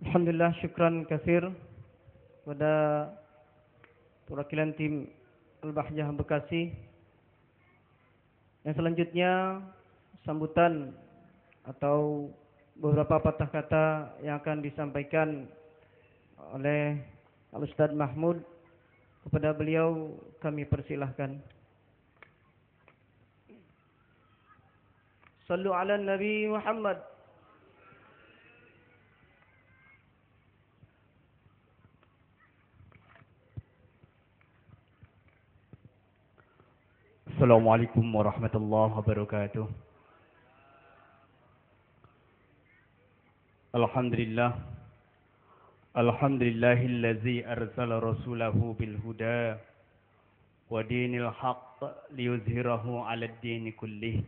Alhamdulillah, syukran kasir kepada perwakilan tim Al-Bahjah Bekasi. Yang selanjutnya sambutan atau beberapa patah kata yang akan disampaikan oleh Al-Ustaz Mahmud. Kepada beliau kami persilahkan. Sallu ala Nabi Muhammad. Assalamualaikum warahmatullahi wabarakatuh. Alhamdulillah. Alhamdulillahillazi arsala rasulahu bil huda wa dinil haqq liyuzhirahu 'alad dini kullih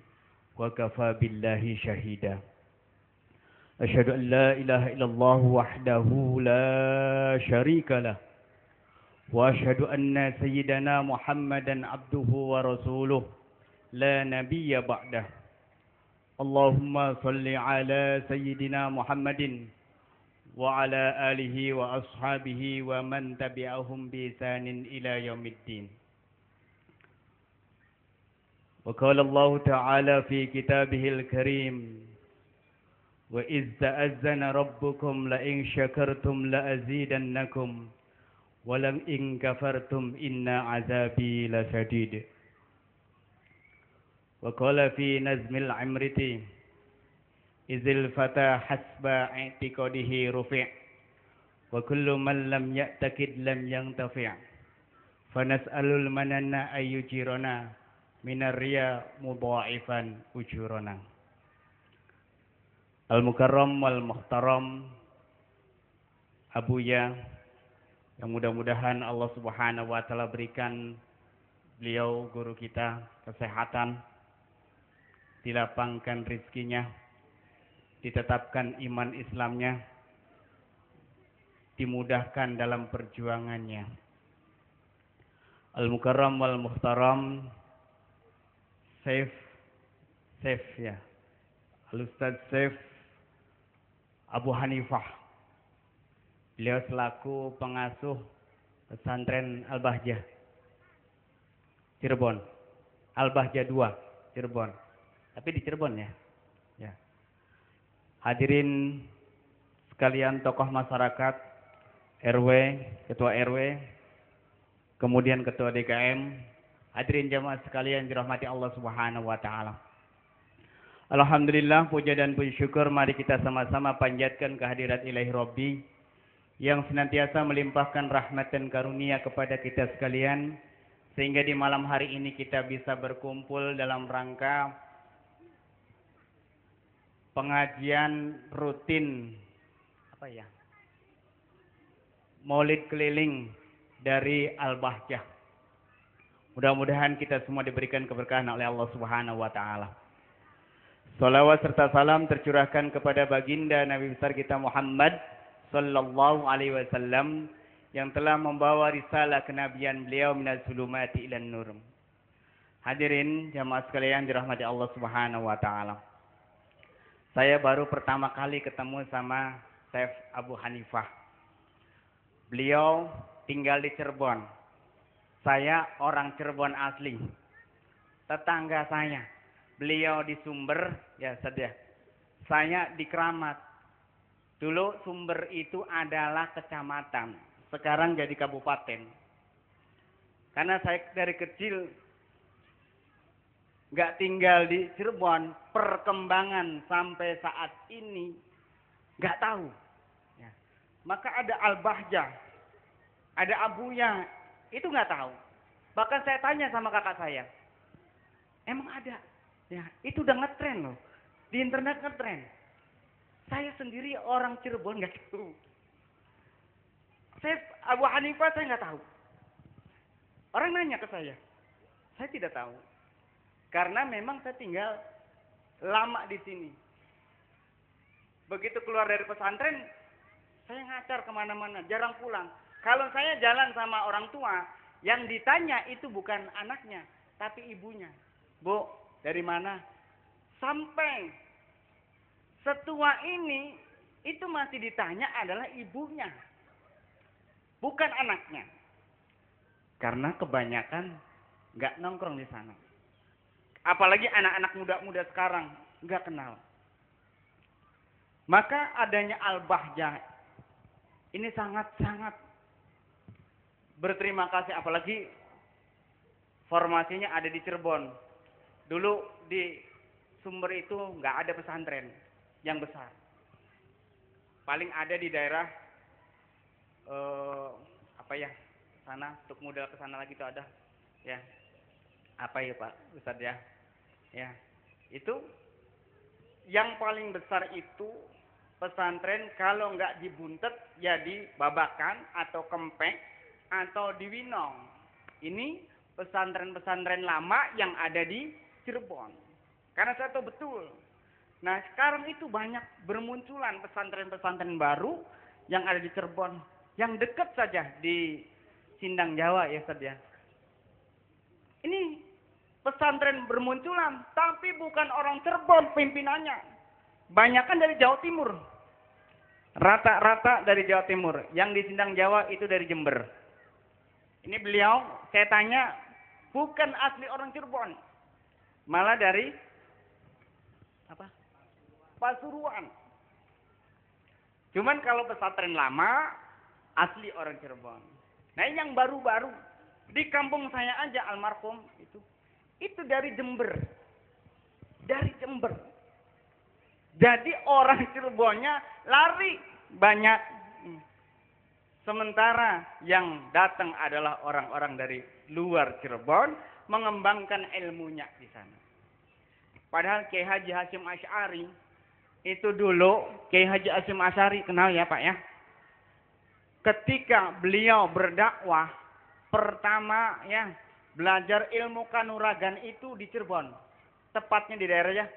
wa kafa billahi shahida. Asyhadu an la ilaha illallah wahdahu la syarika lah. Wa asyhadu anna sayyidana Muhammadan abduhu wa rasuluh la nabiyya ba'dah. Allahumma salli ala sayyidina Muhammadin wa ala alihi wa ashabihi wa man tabi'ahum bi ihsanin ila yaumiddin. Wa qala Allah ta'ala fi kitabihil karim wa iz ta'azzana rabbukum la in syakartum la azidannakum wa la in kafartum inna azabi lasadid. Wa qala fi nazmil amriti izil fata hasba i'tiqadihi rufi' wa kullu man lam ya'taqid lam yantafi' fa nas'alul mananna ayyujirana minar riya mudha'ifan ujurana. Al-Mukarram wal Muhtaram Abuya, yang mudah-mudahan Allah Subhanahu wa taala berikan beliau guru kita kesehatan, dilapangkan rizkinya, ditetapkan iman Islamnya, dimudahkan dalam perjuangannya. Al-Mukarram wal Muhtaram Saif ya, Al-Ustaz Saif Abu Hanifah. Beliau selaku pengasuh pesantren Al-Bahjah Cirebon, Al-Bahjah 2 Cirebon, tapi di Cirebon ya. Hadirin sekalian, tokoh masyarakat, RW, ketua RW, kemudian ketua DKM, hadirin jamaah sekalian dirahmati Allah Subhanahu wa taala. Alhamdulillah, puja dan puji syukur mari kita sama-sama panjatkan kehadirat Ilahi Rabbi yang senantiasa melimpahkan rahmat dan karunia kepada kita sekalian, sehingga di malam hari ini kita bisa berkumpul dalam rangka pengajian rutin Maulid keliling dari Al-Bahjah. Mudah-mudahan kita semua diberikan keberkahan oleh Allah Subhanahu wa taala. Salawat serta salam tercurahkan kepada baginda Nabi besar kita Muhammad sallallahu alaihi wasallam yang telah membawa risalah kenabian beliau minaz zulumati ilan nur. Hadirin jamaah sekalian dirahmati Allah Subhanahu wa taala. Saya baru pertama kali ketemu sama Saif Abu Hanifah. Beliau tinggal di Cirebon. Saya orang Cirebon asli. Tetangga saya. Beliau di Sumber, ya saja. Saya di Keramat. Dulu Sumber itu adalah kecamatan. Sekarang jadi kabupaten. Karena saya dari kecil nggak tinggal di Cirebon, perkembangan sampai saat ini nggak tahu. Ya. Maka ada Al-Bahjah, ada Abuya, itu nggak tahu. Bahkan saya tanya sama kakak saya, emang ada? Ya, itu udah ngetren loh, di internet ngetren. Saya sendiri orang Cirebon nggak tahu. Saya Abu Hanifah saya nggak tahu. Orang nanya ke saya tidak tahu. Karena memang saya tinggal lama di sini. Begitu keluar dari pesantren, saya ngacar kemana-mana, jarang pulang. Kalau saya jalan sama orang tua, yang ditanya itu bukan anaknya, tapi ibunya. Bu, dari mana? Sampai setua ini itu masih ditanya adalah ibunya, bukan anaknya. Karena kebanyakan nggak nongkrong di sana. Apalagi anak-anak muda-muda sekarang nggak kenal. Maka adanya Al-Bahjah ini sangat-sangat berterima kasih, apalagi formasinya ada di Cirebon. Dulu di Sumber itu nggak ada pesantren yang besar. Paling ada di daerah sana, untuk modal ke sana lagi itu ada, ya. Apa ya Pak Ustadz ya? Ya, itu yang paling besar itu pesantren kalau nggak dibuntet ya dibabakan atau kempek atau diwinong. Ini pesantren-pesantren lama yang ada di Cirebon. Karena saya tahu betul. Nah sekarang itu banyak bermunculan pesantren-pesantren baru yang ada di Cirebon. Yang dekat saja di Sindang Jawa ya Ustaz ya. Ini pesantren bermunculan. Tapi bukan orang Cirebon pimpinannya. Banyakan dari Jawa Timur. Rata-rata dari Jawa Timur. Yang di Sindang Jawa itu dari Jember. Ini beliau saya tanya bukan asli orang Cirebon. Malah dari Pasuruan. Cuman kalau pesantren lama asli orang Cirebon. Nah yang baru-baru di kampung saya aja almarhum itu dari Jember. Dari Jember. Jadi orang Cirebonnya lari banyak. Sementara yang datang adalah orang-orang dari luar Cirebon mengembangkan ilmunya di sana. Padahal Kiai Haji Hasyim Asy'ari itu dulu, Kiai Haji Hasyim Asy'ari kenal ya Pak ya? Ketika beliau berdakwah pertama ya belajar ilmu kanuragan itu di Cirebon, tepatnya di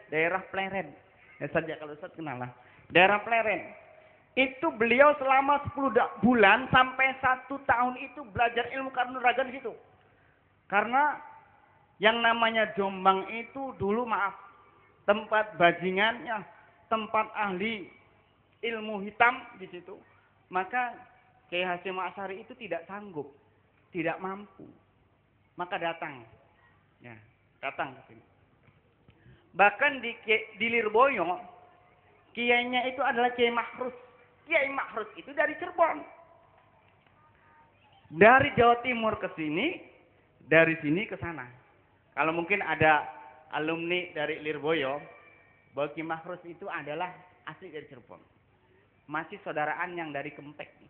daerah Pleret. Ya saja kalau Ustaz kenal lah. Daerah Pleret. Itu beliau selama 10 bulan sampai 1 tahun itu belajar ilmu kanuragan di situ. Karena yang namanya Jombang itu dulu tempat bajingannya, tempat ahli ilmu hitam di situ. Maka Kiai Hasyim Asy'ari itu tidak sanggup, tidak mampu. Maka datang ke sini. Bahkan di Lirboyo, kiainya itu adalah Kiai Mahrus. Kiai Mahrus itu dari Cirebon. Dari Jawa Timur ke sini, dari sini ke sana. Kalau mungkin ada alumni dari Lirboyo, bahwa Kiai Mahrus itu adalah asli dari Cirebon. Masih saudaraan yang dari Kempek.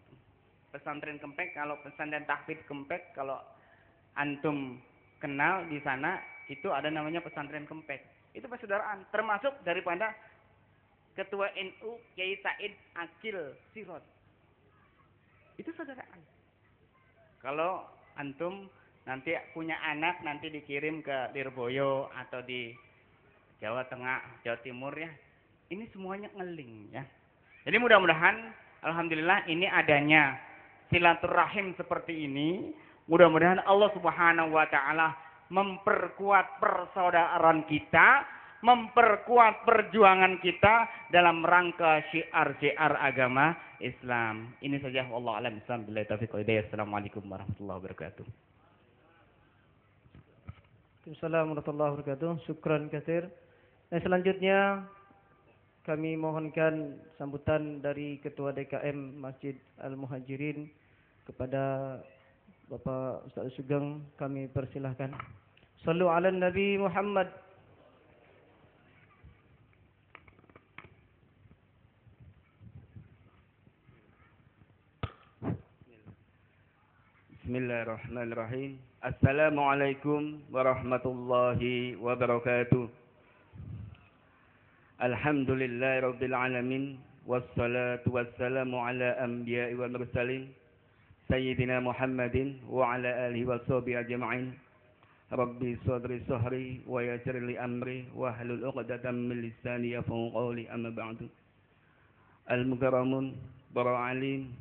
Pesantren Kempek, kalau pesantren tahfidz Kempek, kalau antum kenal di sana, itu ada namanya pesantren Kempek. Itu persaudaraan, termasuk daripada Ketua NU Kiai Said Akil Sirot. Itu saudaraan. Kalau antum nanti punya anak, nanti dikirim ke Lirboyo atau di Jawa Tengah, Jawa Timur ya. Ini semuanya ngeling ya. Jadi mudah-mudahan, alhamdulillah ini adanya silaturahim seperti ini. Mudah-mudahan Allah Subhanahu wa Ta'ala memperkuat persaudaraan kita, memperkuat perjuangan kita dalam rangka syiar-syiar agama Islam. Ini saja, wallahu a'lam bishawab. Billahi taufiq wal hidayah. Assalamualaikum warahmatullahi wabarakatuh. Assalamualaikum warahmatullahi wabarakatuh. Syukran katsir. Dan selanjutnya kami mohonkan sambutan dari Ketua DKM Masjid Al-Muhajirin kepada Bapak Ustaz Sugeng, kami persilahkan. Sallu ala Nabi Muhammad. Bismillahirrahmanirrahim. Assalamualaikum warahmatullahi wabarakatuh. Alhamdulillahirabbil alamin wassalatu wassalamu ala anbiya'i wal mursalin sayyidina Muhammadin wa ala alihi washabihi ajma'in. Rabbi sadri sahri wa yassir li amri wa hlul 'uqdatam min lisani yafqahu qawli, amma ba'du. Al-mukarramun, para alim,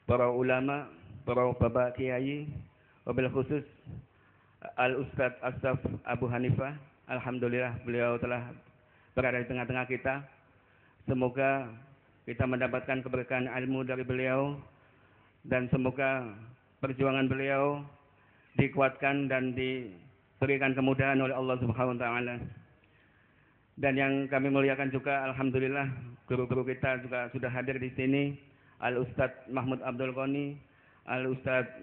para ulama, para bapak kiai, wabil khusus Al-Ustadz Ashraf Abu Hanifah. Alhamdulillah beliau telah berada di tengah-tengah kita. Semoga kita mendapatkan keberkahan ilmu dari beliau, dan semoga perjuangan beliau dikuatkan dan diberikan kemudahan oleh Allah Subhanahu wa taala. Dan yang kami muliakan juga, alhamdulillah guru-guru kita juga sudah hadir di sini. Al Ustadz Mahmud Abdul Qani, Al Ustadz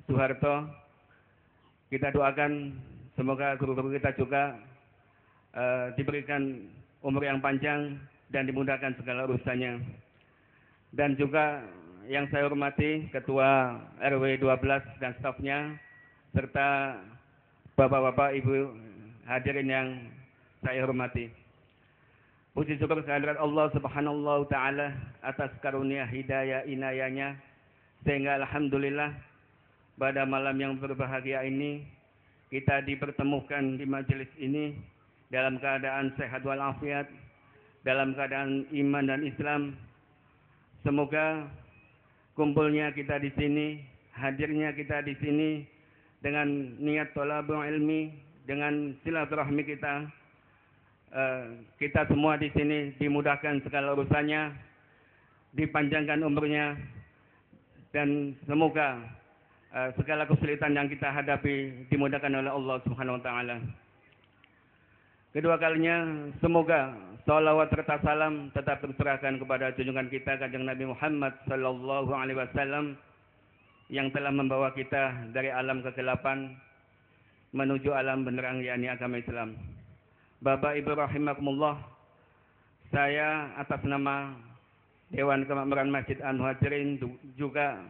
Soeharto. Kita doakan semoga guru-guru kita juga diberikan umur yang panjang dan dimudahkan segala urusannya. Dan juga yang saya hormati Ketua RW 12 dan stafnya, serta bapak-bapak, ibu hadirin yang saya hormati. Puji syukur kehadirat Allah Subhanahu wa taala atas karunia hidayah inayahnya, sehingga alhamdulillah pada malam yang berbahagia ini kita dipertemukan di majelis ini dalam keadaan sehat walafiat, dalam keadaan iman dan Islam. Semoga kumpulnya kita di sini, hadirnya kita di sini dengan niat thalabul ilmi, dengan silaturahmi kita semua di sini dimudahkan segala urusannya, dipanjangkan umurnya, dan semoga segala kesulitan yang kita hadapi dimudahkan oleh Allah Subhanahu wa taala. Kedua kalinya, semoga salawat serta salam tetap terserahkan kepada junjungan kita Kanjeng Nabi Muhammad sallallahu alaihi wasallam yang telah membawa kita dari alam kegelapan menuju alam benderang, yakni agama Islam. Bapak Ibu rahimakumullah, saya atas nama Dewan Kemakmuran Masjid Al-Muhajirin juga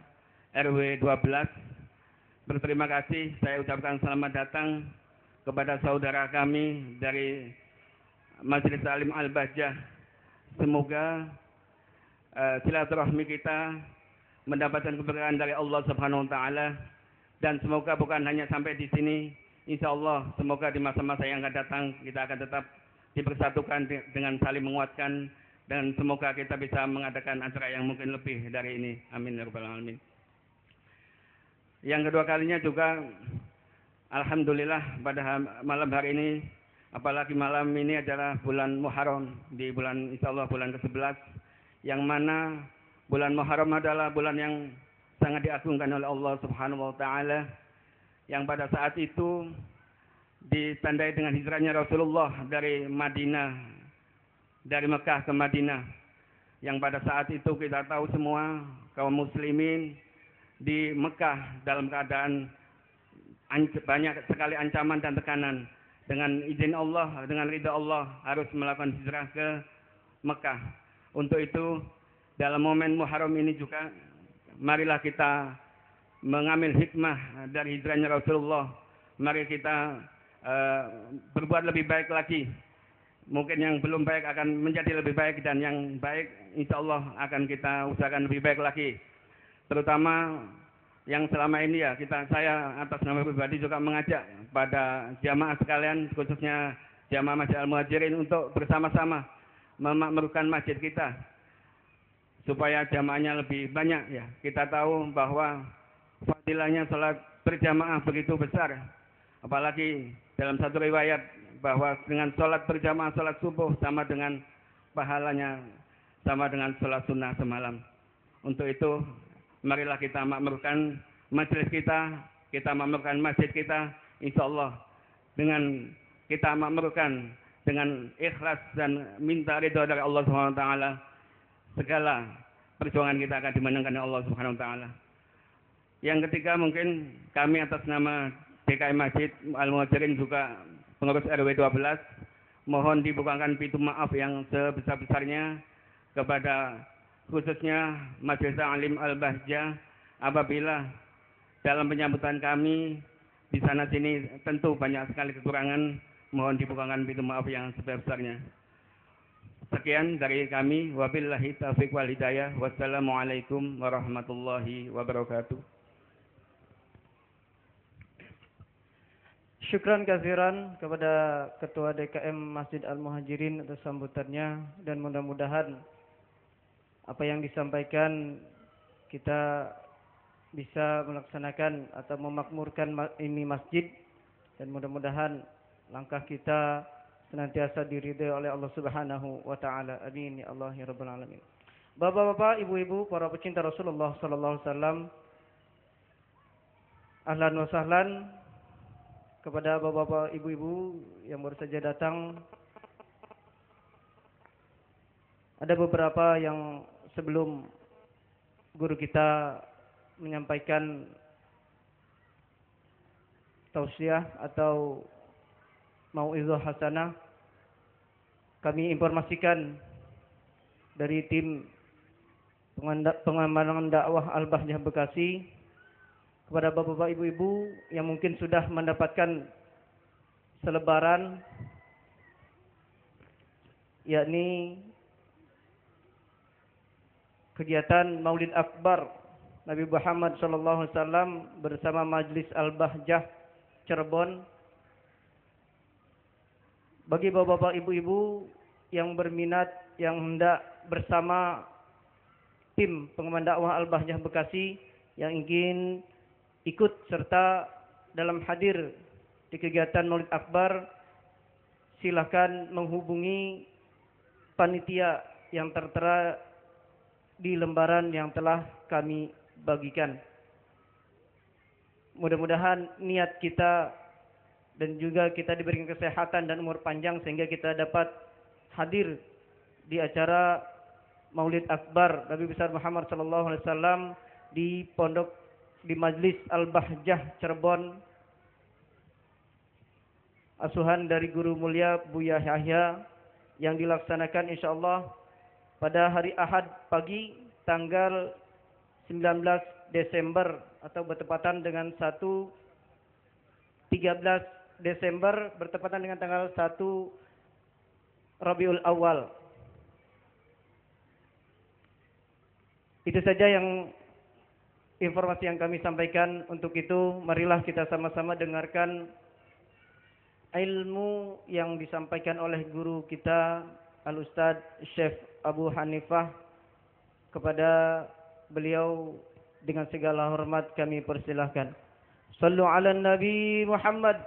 RW 12 berterima kasih. Saya ucapkan selamat datang kepada saudara kami dari Majelis Alim Al-Bahjah. Semoga silaturahmi kita mendapatkan keberkahan dari Allah Subhanahu wa taala, dan semoga bukan hanya sampai di sini. Insyaallah semoga di masa-masa yang akan datang kita akan tetap dipersatukan dengan saling menguatkan, dan semoga kita bisa mengadakan acara yang mungkin lebih dari ini. Amin ya rabbal alamin. Yang kedua kalinya juga alhamdulillah pada malam hari ini, apalagi malam ini adalah bulan Muharram, di bulan insyaallah bulan ke-11, yang mana bulan Muharram adalah bulan yang sangat diagungkan oleh Allah Subhanahu wa taala, yang pada saat itu ditandai dengan hijrahnya Rasulullah dari Mekah ke Madinah, yang pada saat itu kita tahu semua kaum muslimin di Mekah dalam keadaan banyak sekali ancaman dan tekanan. Dengan izin Allah, dengan ridha Allah, harus melakukan hijrah ke Mekah. Untuk itu, dalam momen Muharram ini juga, marilah kita mengambil hikmah dari hijrahnya Rasulullah. Mari kita berbuat lebih baik lagi. Mungkin yang belum baik akan menjadi lebih baik, dan yang baik insya Allah akan kita usahakan lebih baik lagi. Terutama yang selama ini ya saya atas nama pribadi juga mengajak pada jamaah sekalian, khususnya jamaah Masjid Al-Muhajirin, untuk bersama-sama memakmurkan masjid kita supaya jamaahnya lebih banyak ya. Kita tahu bahwa fadilahnya sholat berjamaah begitu besar, apalagi dalam satu riwayat bahwa dengan sholat berjamaah sholat subuh sama dengan pahalanya sama dengan sholat sunnah semalam. Untuk itu marilah kita makmurkan majelis kita makmurkan masjid kita. Insya Allah dengan kita makmurkan dengan ikhlas dan minta ridha dari Allah Subhanahu wa taala, segala perjuangan kita akan dimenangkan oleh Allah Subhanahu wa taala. Yang ketiga, mungkin kami atas nama DKM Masjid Al-Muhajirin juga pengurus RW 12 mohon dibukakan pintu maaf yang sebesar-besarnya kepada khususnya Majelis Alim Al-Bahjah apabila dalam penyambutan kami di sana sini tentu banyak sekali kekurangan. Mohon dibukakan pintu maaf yang sebesar-besarnya. Sekian dari kami, wabillahi taufiq wal hidayah. Wassalamualaikum warahmatullahi wabarakatuh. Syukran katsiran kepada Ketua DKM Masjid Al-Muhajirin atas sambutannya, dan mudah-mudahan apa yang disampaikan kita bisa melaksanakan atau memakmurkan ini masjid, dan mudah-mudahan langkah kita senantiasa diridhai oleh Allah Subhanahu wa taala. Amin ya Allah ya rabbal alamin. Bapak-bapak, ibu-ibu, para pecinta Rasulullah sallallahu alaihi wasallam, ahlan wa sahlan kepada bapak-bapak, ibu-ibu yang baru saja datang. Ada beberapa yang sebelum guru kita menyampaikan tausiah atau mau'izah hasanah, kami informasikan dari tim pengembangan dakwah Al-Bahjah Bekasi kepada bapak-bapak, ibu-ibu yang mungkin sudah mendapatkan selebaran, yakni kegiatan Maulid Akbar Nabi Muhammad sallallahu alaihi wasallam bersama Majlis Al-Bahjah Cirebon. Bagi bapak-bapak, ibu-ibu yang berminat, yang hendak bersama tim pengemban dakwah Al-Bahjah Bekasi yang ingin ikut serta dalam hadir di kegiatan Maulid Akbar, silakan menghubungi panitia yang tertera di lembaran yang telah kami bagikan. Mudah-mudahan niat kita dan juga kita diberikan kesehatan dan umur panjang sehingga kita dapat hadir di acara Maulid Akbar Nabi besar Muhammad sallallahu alaihi wasallam di pondok di Majlis Al-Bahjah Cirebon, asuhan dari guru mulia Buya Yahya, yang dilaksanakan insyaallah pada hari Ahad pagi tanggal 19 Desember atau bertepatan dengan 13 Desember bertepatan dengan tanggal 1 Rabiul Awal. Itu saja yang informasi yang kami sampaikan. Untuk itu, marilah kita sama-sama dengarkan ilmu yang disampaikan oleh guru kita Al-Ustaz Syekh Abu Hanifah. Kepada beliau dengan segala hormat kami persilahkan. Sallu ala Nabi Muhammad.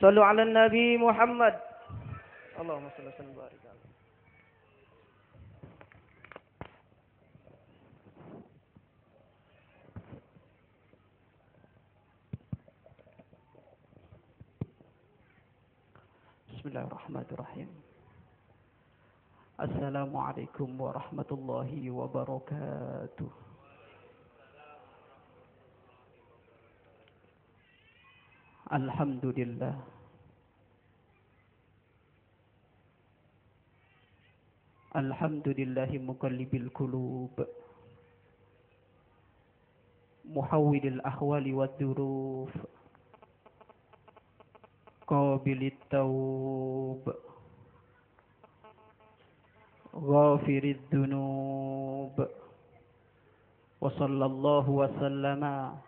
Sallu ala Nabi Muhammad. Allahumma salli wa sallim wa barik. Bismillahirrahmanirrahim. Assalamualaikum warahmatullahi wabarakatuh. Alhamdulillah. Alhamdulillahi muqallibil qulub, muhawwilil ahwali wad duruf, qabilit taub, ghafirid dunub. Wa sallallahu wa sallama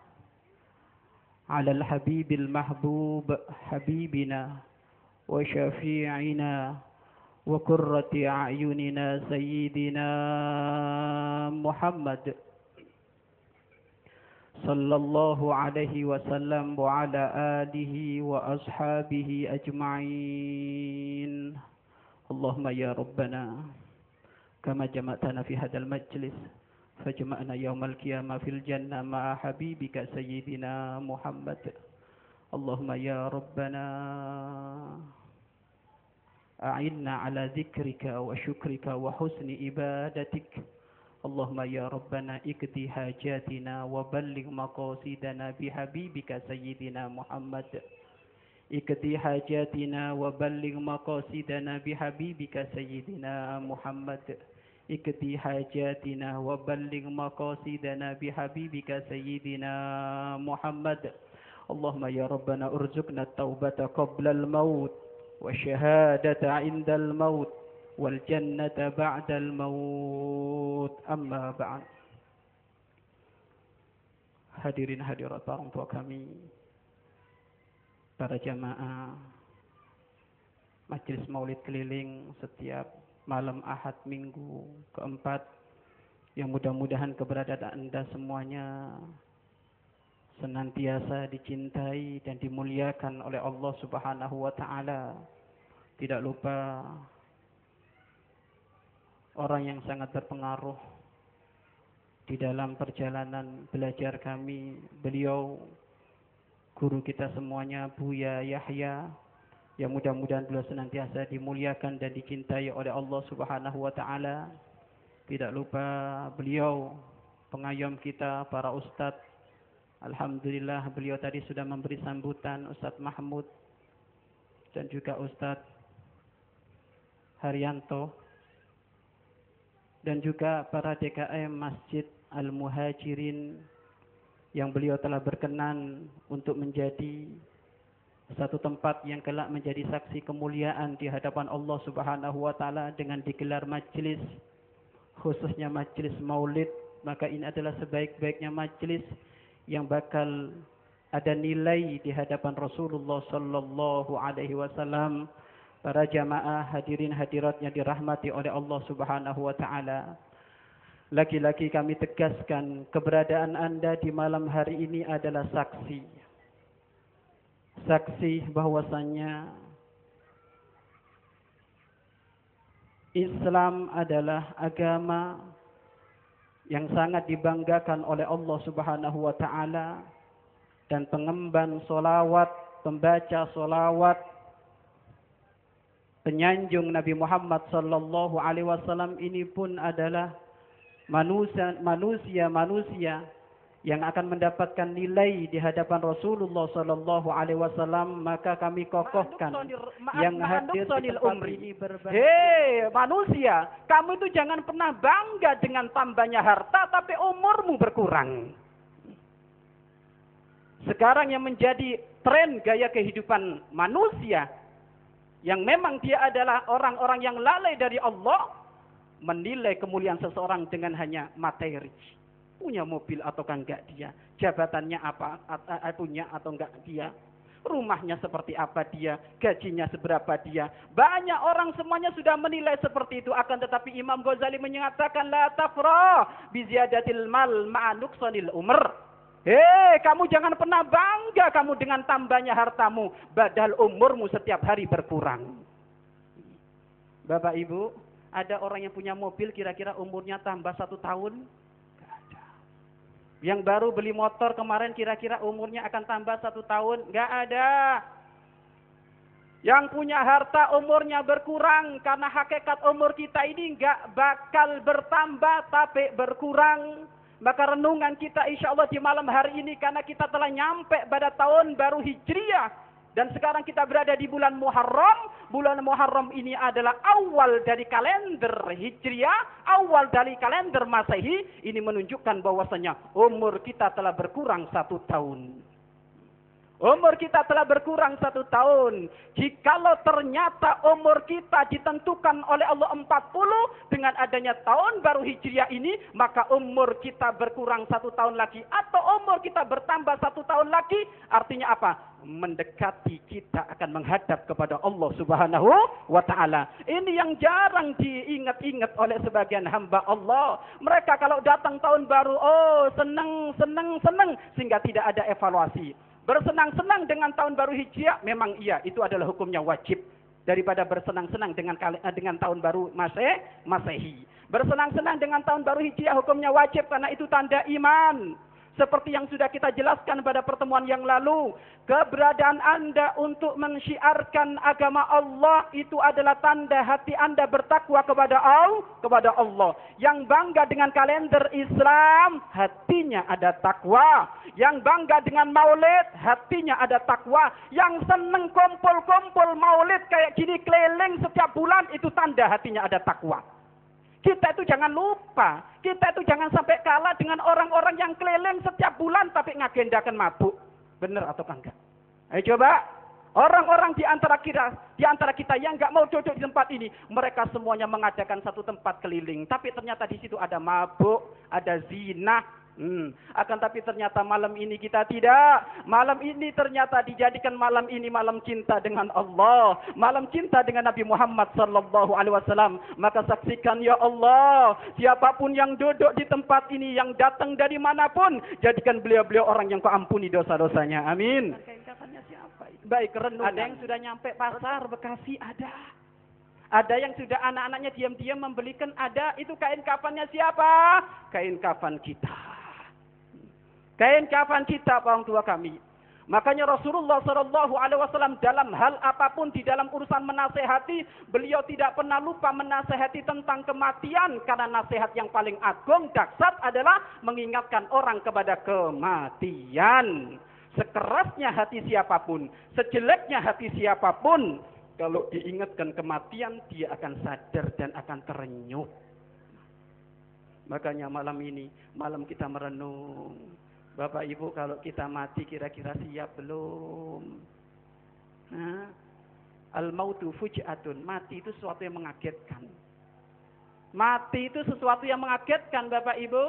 ala al-habibil mahbub, habibina wa syafi'ina wa qurrati a'yunina sayyidina Muhammad sallallahu alaihi wasallam wa ala alihi wa ashabihi ajma'in. Allahumma ya Rabbana kama jama'tana fi hadzal majlis fajma'na yaumal qiyamah fil jannah ma'a habibika sayyidina Muhammad. Allahumma ya Rabbana a'inna ala dzikrika wa syukrika wa husni ibadatik. Allahumma ya Rabbana ikdi hajatina wa balligh maqasidana bihabibika sayyidina Muhammad. Ikdi hajatina wa balligh maqasidana bihabibika sayyidina Muhammad. Ikdi hajatina wa balligh maqasidana bihabibika sayyidina Muhammad. Allahumma ya Rabbana urzuqna at-taubata qabla al-maut والشهادة عند الموت والجنة بعد الموت. أما بعد. Hadirin hadirat orang tua kami, para jamaah Majelis Maulid Keliling setiap malam Ahad minggu keempat, yang mudah-mudahan keberadaan Anda semuanya senantiasa dicintai dan dimuliakan oleh Allah Subhanahu wa taala. Tidak lupa orang yang sangat berpengaruh di dalam perjalanan belajar kami. Beliau guru kita semuanya, Buya Yahya, yang mudah-mudahan beliau senantiasa dimuliakan dan dicintai oleh Allah Subhanahu wa taala. Tidak lupa beliau pengayom kita, para ustadz. Alhamdulillah beliau tadi sudah memberi sambutan, Ustadz Mahmud dan juga Ustadz Haryanto, dan juga para DKM Masjid Al-Muhajirin yang beliau telah berkenan untuk menjadi satu tempat yang kelak menjadi saksi kemuliaan di hadapan Allah Subhanahu wa taala dengan digelar majelis, khususnya majelis Maulid. Maka ini adalah sebaik-baiknya majelis yang bakal ada nilai di hadapan Rasulullah sallallahu alaihi wasallam. Para jamaah hadirin hadiratnya dirahmati oleh Allah Subhanahu wa taala. Lagi-lagi kami tegaskan keberadaan Anda di malam hari ini adalah saksi. Saksi bahwasannya Islam adalah agama yang sangat dibanggakan oleh Allah Subhanahu wa taala, dan pengemban solawat, pembaca solawat, penyanjung Nabi Muhammad sallallahu alaihi wasallam ini pun adalah manusia yang akan mendapatkan nilai di hadapan Rasulullah sallallahu alaihi wasallam. Maka kami kokohkan yang hadir di tempat ini berbangga. Hei manusia, kamu itu jangan pernah bangga dengan tambahnya harta tapi umurmu berkurang. Sekarang yang menjadi tren gaya kehidupan manusia, yang memang dia adalah orang-orang yang lalai dari Allah, menilai kemuliaan seseorang dengan hanya materi. Punya mobil ataukah enggak dia, jabatannya apa punya atau enggak dia, rumahnya seperti apa dia, gajinya seberapa dia. Banyak orang semuanya sudah menilai seperti itu. Akan tetapi Imam Ghazali menyatakan la tafrah bi ziyadatil mal ma'a nuqsanil umr. Hei, kamu jangan pernah bangga kamu dengan tambahnya hartamu, padahal umurmu setiap hari berkurang. Bapak Ibu, ada orang yang punya mobil kira-kira umurnya tambah 1 tahun? Yang baru beli motor kemarin kira-kira umurnya akan tambah 1 tahun? Enggak ada. Yang punya harta umurnya berkurang, karena hakikat umur kita ini enggak bakal bertambah tapi berkurang. Maka renungan kita insya Allah di malam hari ini, karena kita telah nyampe pada tahun baru Hijriah. Dan sekarang kita berada di bulan Muharram. Bulan Muharram ini adalah awal dari kalender Hijriah, awal dari kalender Masehi. Ini menunjukkan bahwasanya umur kita telah berkurang 1 tahun. Umur kita telah berkurang 1 tahun. Jikalau ternyata umur kita ditentukan oleh Allah 40 dengan adanya tahun baru Hijriah ini, maka umur kita berkurang 1 tahun lagi. Atau umur kita bertambah 1 tahun lagi. Artinya apa? Mendekati kita akan menghadap kepada Allah Subhanahu wa ta'ala. Ini yang jarang diingat-ingat oleh sebagian hamba Allah. Mereka kalau datang tahun baru, oh senang, sehingga tidak ada evaluasi. Bersenang-senang dengan tahun baru Hijriah, memang iya, itu adalah hukumnya wajib. Daripada bersenang-senang dengan tahun baru Masehi. Bersenang-senang dengan tahun baru Hijriah hukumnya wajib, karena itu tanda iman. Seperti yang sudah kita jelaskan pada pertemuan yang lalu, keberadaan Anda untuk mensyiarkan agama Allah itu adalah tanda hati Anda bertakwa kepada Allah. Yang bangga dengan kalender Islam, hatinya ada takwa. Yang bangga dengan maulid, hatinya ada takwa. Yang seneng kumpul-kumpul maulid kayak gini keliling setiap bulan, itu tanda hatinya ada takwa. Kita itu jangan lupa, kita itu jangan sampai kalah dengan orang-orang yang keliling setiap bulan tapi ngagendakan mabuk. Benar atau enggak? Ayo coba, orang-orang di antara kita yang enggak mau duduk di tempat ini, mereka semuanya mengadakan satu tempat keliling, tapi ternyata di situ ada mabuk, ada zina. Akan tapi ternyata malam ini kita tidak. Malam ini ternyata dijadikan malam ini malam cinta dengan Allah, malam cinta dengan Nabi Muhammad sallallahu alaihi wasallam. Maka saksikan ya Allah, siapapun yang duduk di tempat ini, yang datang dari manapun, jadikan beliau-beliau orang yang Kau ampuni dosa-dosanya. Amin. Baik, renungan. Ada yang sudah nyampe pasar Bekasi, ada. Ada yang sudah anak-anaknya diam-diam membelikan, ada itu kain kafannya siapa? Kain kafan kita. Kain kafan kita orang tua kami. Makanya Rasulullah SAW dalam hal apapun di dalam urusan menasehati, beliau tidak pernah lupa menasehati tentang kematian. Karena nasihat yang paling agung, dahsyat adalah mengingatkan orang kepada kematian. Sekerasnya hati siapapun, sejeleknya hati siapapun, kalau diingatkan kematian, dia akan sadar dan akan terenyuh. Makanya malam ini, malam kita merenung. Bapak Ibu, kalau kita mati kira-kira siap belum? Al-mautu fuj'atun. Mati itu sesuatu yang mengagetkan. Mati itu sesuatu yang mengagetkan, Bapak Ibu.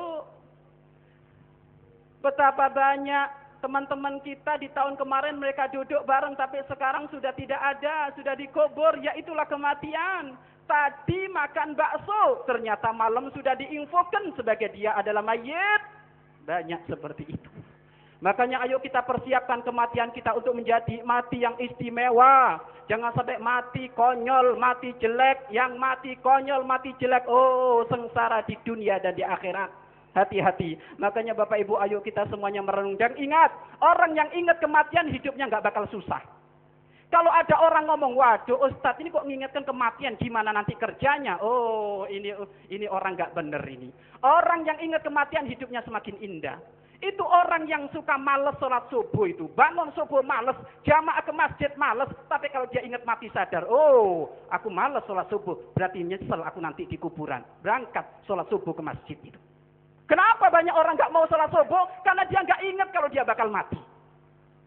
Betapa banyak teman-teman kita di tahun kemarin mereka duduk bareng, tapi sekarang sudah tidak ada, sudah dikubur. Ya itulah kematian. Tadi makan bakso, ternyata malam sudah diinfokan sebagai dia adalah mayit. Banyak seperti itu. Makanya ayo kita persiapkan kematian kita untuk menjadi mati yang istimewa. Jangan sampai mati konyol, mati jelek. Yang mati konyol, mati jelek, oh sengsara di dunia dan di akhirat. Hati-hati. Makanya Bapak Ibu, ayo kita semuanya merenung. Dan ingat, orang yang ingat kematian hidupnya nggak bakal susah. Kalau ada orang ngomong, waduh Ustadz ini kok mengingatkan kematian, gimana nanti kerjanya? Oh ini orang nggak bener ini. Orang yang ingat kematian hidupnya semakin indah. Itu orang yang suka males sholat subuh itu. Bangun subuh males, jamaah ke masjid males. Tapi kalau dia ingat mati sadar, oh aku males sholat subuh, berarti nyesel aku nanti di kuburan. Berangkat sholat subuh ke masjid itu. Kenapa banyak orang nggak mau sholat subuh? Karena dia nggak ingat kalau dia bakal mati.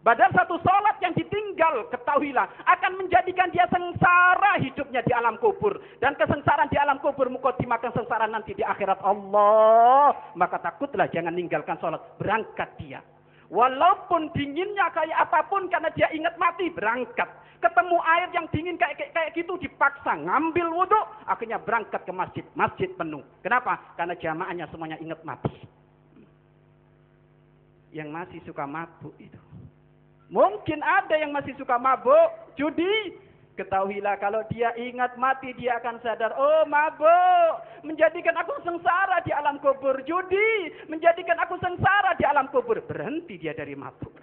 Padahal satu sholat yang ditinggal, ketahuilah, akan menjadikan dia sengsara hidupnya di alam kubur. Dan kesengsaraan di alam kubur muqaddimah kesengsaraan nanti di akhirat Allah. Maka takutlah jangan ninggalkan sholat. Berangkat dia. Walaupun dinginnya kayak apapun karena dia ingat mati, berangkat. Ketemu air yang dingin kayak gitu dipaksa. Ngambil wudhu, akhirnya berangkat ke masjid. Masjid penuh. Kenapa? Karena jamaahnya semuanya ingat mati. Yang masih suka mabuk itu. Mungkin ada yang masih suka mabuk, judi. Ketahuilah kalau dia ingat mati dia akan sadar, oh mabuk menjadikan aku sengsara di alam kubur. Judi menjadikan aku sengsara di alam kubur. Berhenti dia dari mabuk.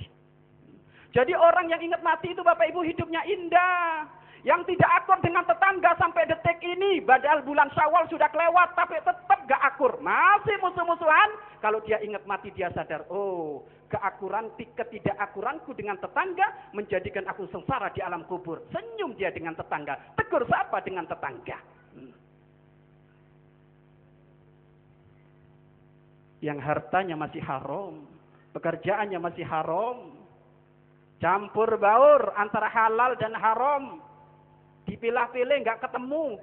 Jadi orang yang ingat mati itu Bapak Ibu hidupnya indah. Yang tidak akur dengan tetangga sampai detik ini. Padahal bulan Syawal sudah kelewat tapi tetap gak akur. Masih musuh-musuhan. Kalau dia ingat mati dia sadar, oh ketidakakuranku dengan tetangga menjadikan aku sengsara di alam kubur. Senyum dia dengan tetangga. Tegur sapa dengan tetangga. Yang hartanya masih haram. Pekerjaannya masih haram. Campur baur antara halal dan haram. Dipilah-pilih nggak ketemu.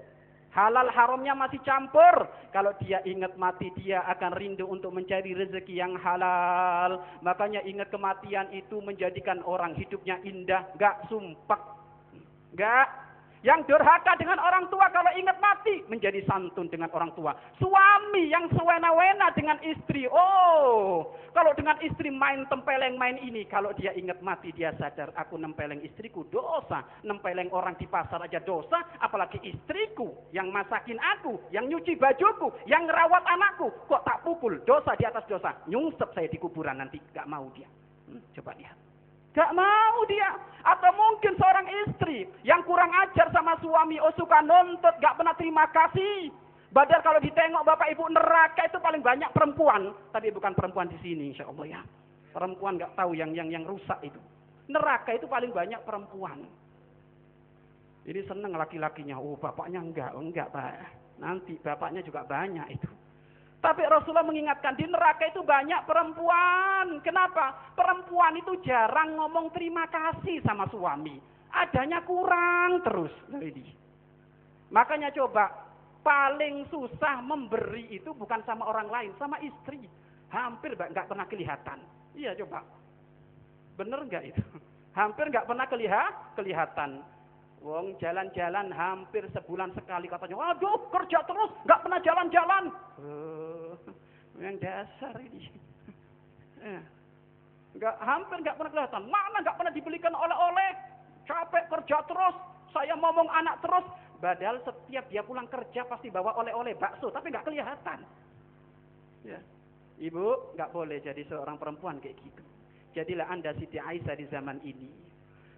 Halal haramnya masih campur. Kalau dia ingat mati dia akan rindu untuk mencari rezeki yang halal. Makanya ingat kematian itu menjadikan orang hidupnya indah. Nggak sumpah. Nggak. Yang durhaka dengan orang tua kalau ingat mati menjadi santun dengan orang tua. Suami yang sewena-wena dengan istri. Oh, kalau dengan istri main tempeleng main ini. Kalau dia ingat mati dia sadar aku nempeleng istriku dosa. Nempeleng orang di pasar aja dosa. Apalagi istriku yang masakin aku. Yang nyuci bajuku. Yang ngerawat anakku. Kok tak pukul dosa di atas dosa. Nyungsep saya di kuburan nanti. Gak mau dia. Coba lihat. Gak mau dia. Atau mungkin seorang istri yang kurang ajar sama suami. Oh suka nuntut, gak pernah terima kasih. Padahal kalau ditengok Bapak Ibu neraka itu paling banyak perempuan. Tapi bukan perempuan di sini insya Allah ya. Perempuan gak tahu yang rusak itu. Neraka itu paling banyak perempuan. Jadi seneng laki-lakinya. Oh bapaknya enggak Pak. Nanti bapaknya juga banyak itu. Tapi Rasulullah mengingatkan di neraka itu banyak perempuan. Kenapa? Perempuan itu jarang ngomong terima kasih sama suami. Adanya kurang terus. Makanya coba, paling susah memberi itu bukan sama orang lain, sama istri. Hampir nggak pernah kelihatan. Iya coba. Bener nggak itu? Hampir nggak pernah kelihatan. Wong jalan-jalan hampir sebulan sekali katanya. Waduh kerja terus nggak pernah jalan-jalan. Yang dasar ini. Hampir nggak pernah kelihatan. Mana nggak pernah dibelikan oleh-oleh. Capek kerja terus. Saya ngomong anak terus. Padahal setiap dia pulang kerja pasti bawa oleh-oleh bakso, tapi nggak kelihatan. Ya. Ibu, nggak boleh jadi seorang perempuan kayak gitu. Jadilah Anda Siti Aisyah di zaman ini.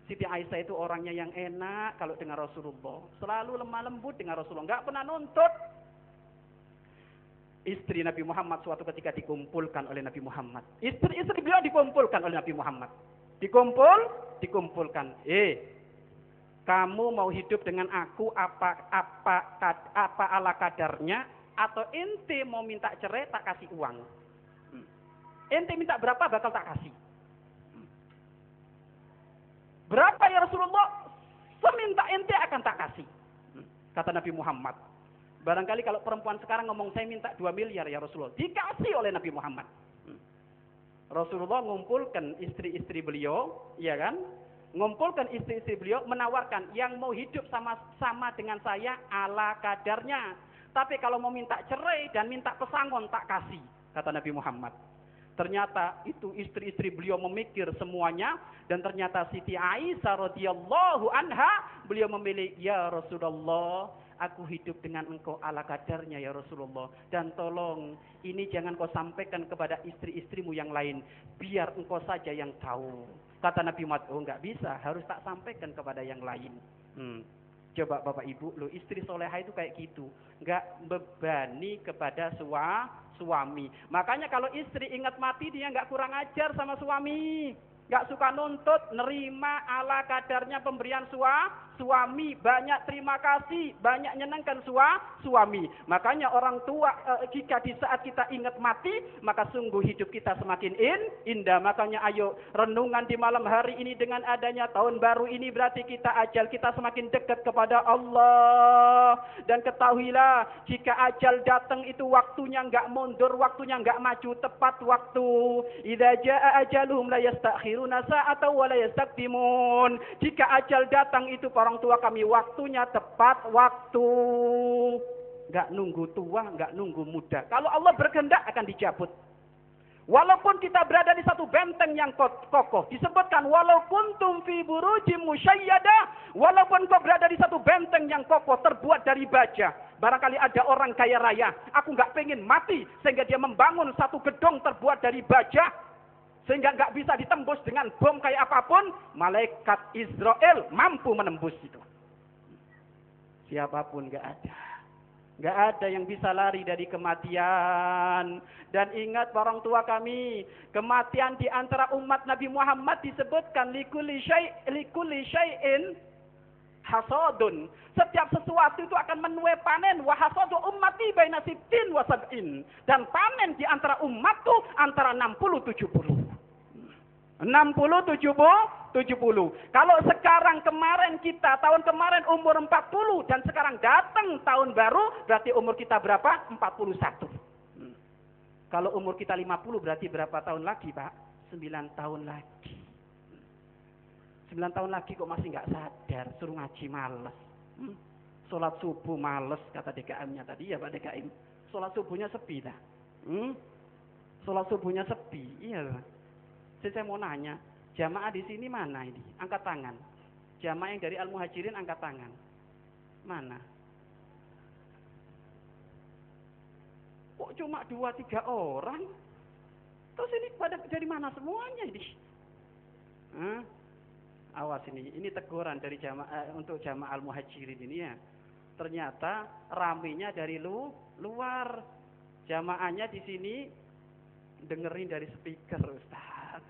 Siti Aisyah itu orangnya yang enak kalau dengan Rasulullah. Selalu lemah lembut dengan Rasulullah. Nggak pernah nuntut. Istri Nabi Muhammad suatu ketika dikumpulkan oleh Nabi Muhammad. Istri beliau dikumpulkan oleh Nabi Muhammad. Dikumpulkan. Kamu mau hidup dengan aku apa ala kadarnya, atau ente mau minta cerai tak kasih uang. Ente minta berapa bakal tak kasih. Berapa ya Rasulullah? Seminta ente akan tak kasih. Kata Nabi Muhammad. Barangkali kalau perempuan sekarang ngomong saya minta 2 miliar ya Rasulullah. Dikasih oleh Nabi Muhammad. Rasulullah ngumpulkan istri-istri beliau, ya kan? Ngumpulkan istri-istri beliau, menawarkan yang mau hidup sama dengan saya ala kadarnya. Tapi kalau mau minta cerai dan minta pesangon tak kasih, kata Nabi Muhammad. Ternyata itu istri-istri beliau memikir semuanya, dan ternyata Siti Aisyah radhiyallahu anha beliau memilih, ya Rasulullah, aku hidup dengan engkau ala kadarnya ya Rasulullah, dan tolong ini jangan kau sampaikan kepada istri-istrimu yang lain, biar engkau saja yang tahu. Kata Nabi Muhammad, oh enggak bisa, harus tak sampaikan kepada yang lain. Coba Bapak Ibu, lo istri soleha itu kayak gitu, enggak bebani kepada suami. Makanya kalau istri ingat mati, dia enggak kurang ajar sama suami. Enggak suka nuntut, nerima ala kadarnya pemberian suami, banyak terima kasih, banyak nyenangkan suami. Makanya orang tua jika di saat kita ingat mati, maka sungguh hidup kita semakin indah. Makanya ayo renungan di malam hari ini dengan adanya tahun baru ini, berarti ajal kita semakin dekat kepada Allah. Dan ketahuilah, jika ajal datang itu waktunya enggak mundur, waktunya enggak maju, tepat waktu. Idza jaa ajaluhum la yastakhiruna sa'atan wa la yastaqdimun. Jika ajal datang itu orang tua kami, waktunya tepat waktu. Enggak nunggu tua, enggak nunggu muda. Kalau Allah berkehendak akan dicabut. Walaupun kita berada di satu benteng yang kokoh, disebutkan walau kuntum fi burujim musyayyadah, walaupun kau berada di satu benteng yang kokoh terbuat dari baja. Barangkali ada orang kaya raya, aku enggak pengen mati, sehingga dia membangun satu gedung terbuat dari baja, sehingga enggak bisa ditembus dengan bom kayak apapun. Malaikat Israel mampu menembus itu. Siapapun enggak ada. Enggak ada yang bisa lari dari kematian. Dan ingat orang tua kami, kematian di antara umat Nabi Muhammad disebutkan likulli syai'in hasadun. Setiap sesuatu itu akan menuai panen. Wa hasadu ummati baina sittin wa sab'in. Dan panen di antara umatku antara 60-70. 60-70. Kalau sekarang tahun kemarin umur 40 dan sekarang datang tahun baru, berarti umur kita berapa? 41. Kalau umur kita 50 berarti berapa tahun lagi, Pak? 9 tahun lagi. 9 tahun lagi kok masih nggak sadar, suruh ngaji males. Sholat subuh males, kata DKM-nya tadi ya Pak DKM. Sholat subuhnya sepi dah. Sholat subuhnya sepi, iya. Saya mau nanya, jamaah di sini mana ini? Angkat tangan. Jamaah yang dari Al-Muhajirin angkat tangan. Mana? Kok cuma 2-3 orang? Terus ini pada dari mana semuanya ini? Awas ini teguran dari jamaah untuk jamaah Al-Muhajirin ini ya. Ternyata ramenya dari luar. Jamaahnya di sini dengerin dari speaker, Ustaz.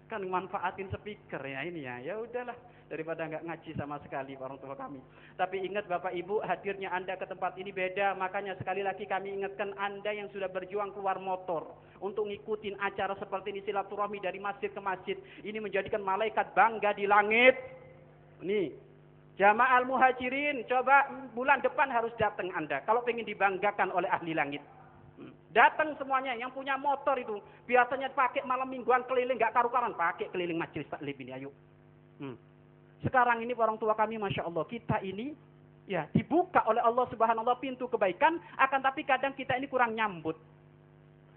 Kan manfaatin speaker ya ini ya. Ya udahlah, daripada nggak ngaji sama sekali orang tua kami. Tapi ingat Bapak Ibu, hadirnya Anda ke tempat ini beda. Makanya sekali lagi kami ingatkan Anda yang sudah berjuang keluar motor untuk ngikutin acara seperti ini, silaturahmi dari masjid ke masjid. Ini menjadikan malaikat bangga di langit. Nih, jamaah Al-Muhajirin, coba bulan depan harus datang Anda kalau pengen dibanggakan oleh ahli langit. Datang semuanya, yang punya motor itu biasanya pakai malam mingguan keliling, nggak karu-karuan, pakai keliling majelis taklim ini, ayo. Sekarang ini orang tua kami, masya Allah, kita ini ya dibuka oleh Allah Subhanahu wa Ta'ala pintu kebaikan, akan tapi kadang kita ini kurang nyambut.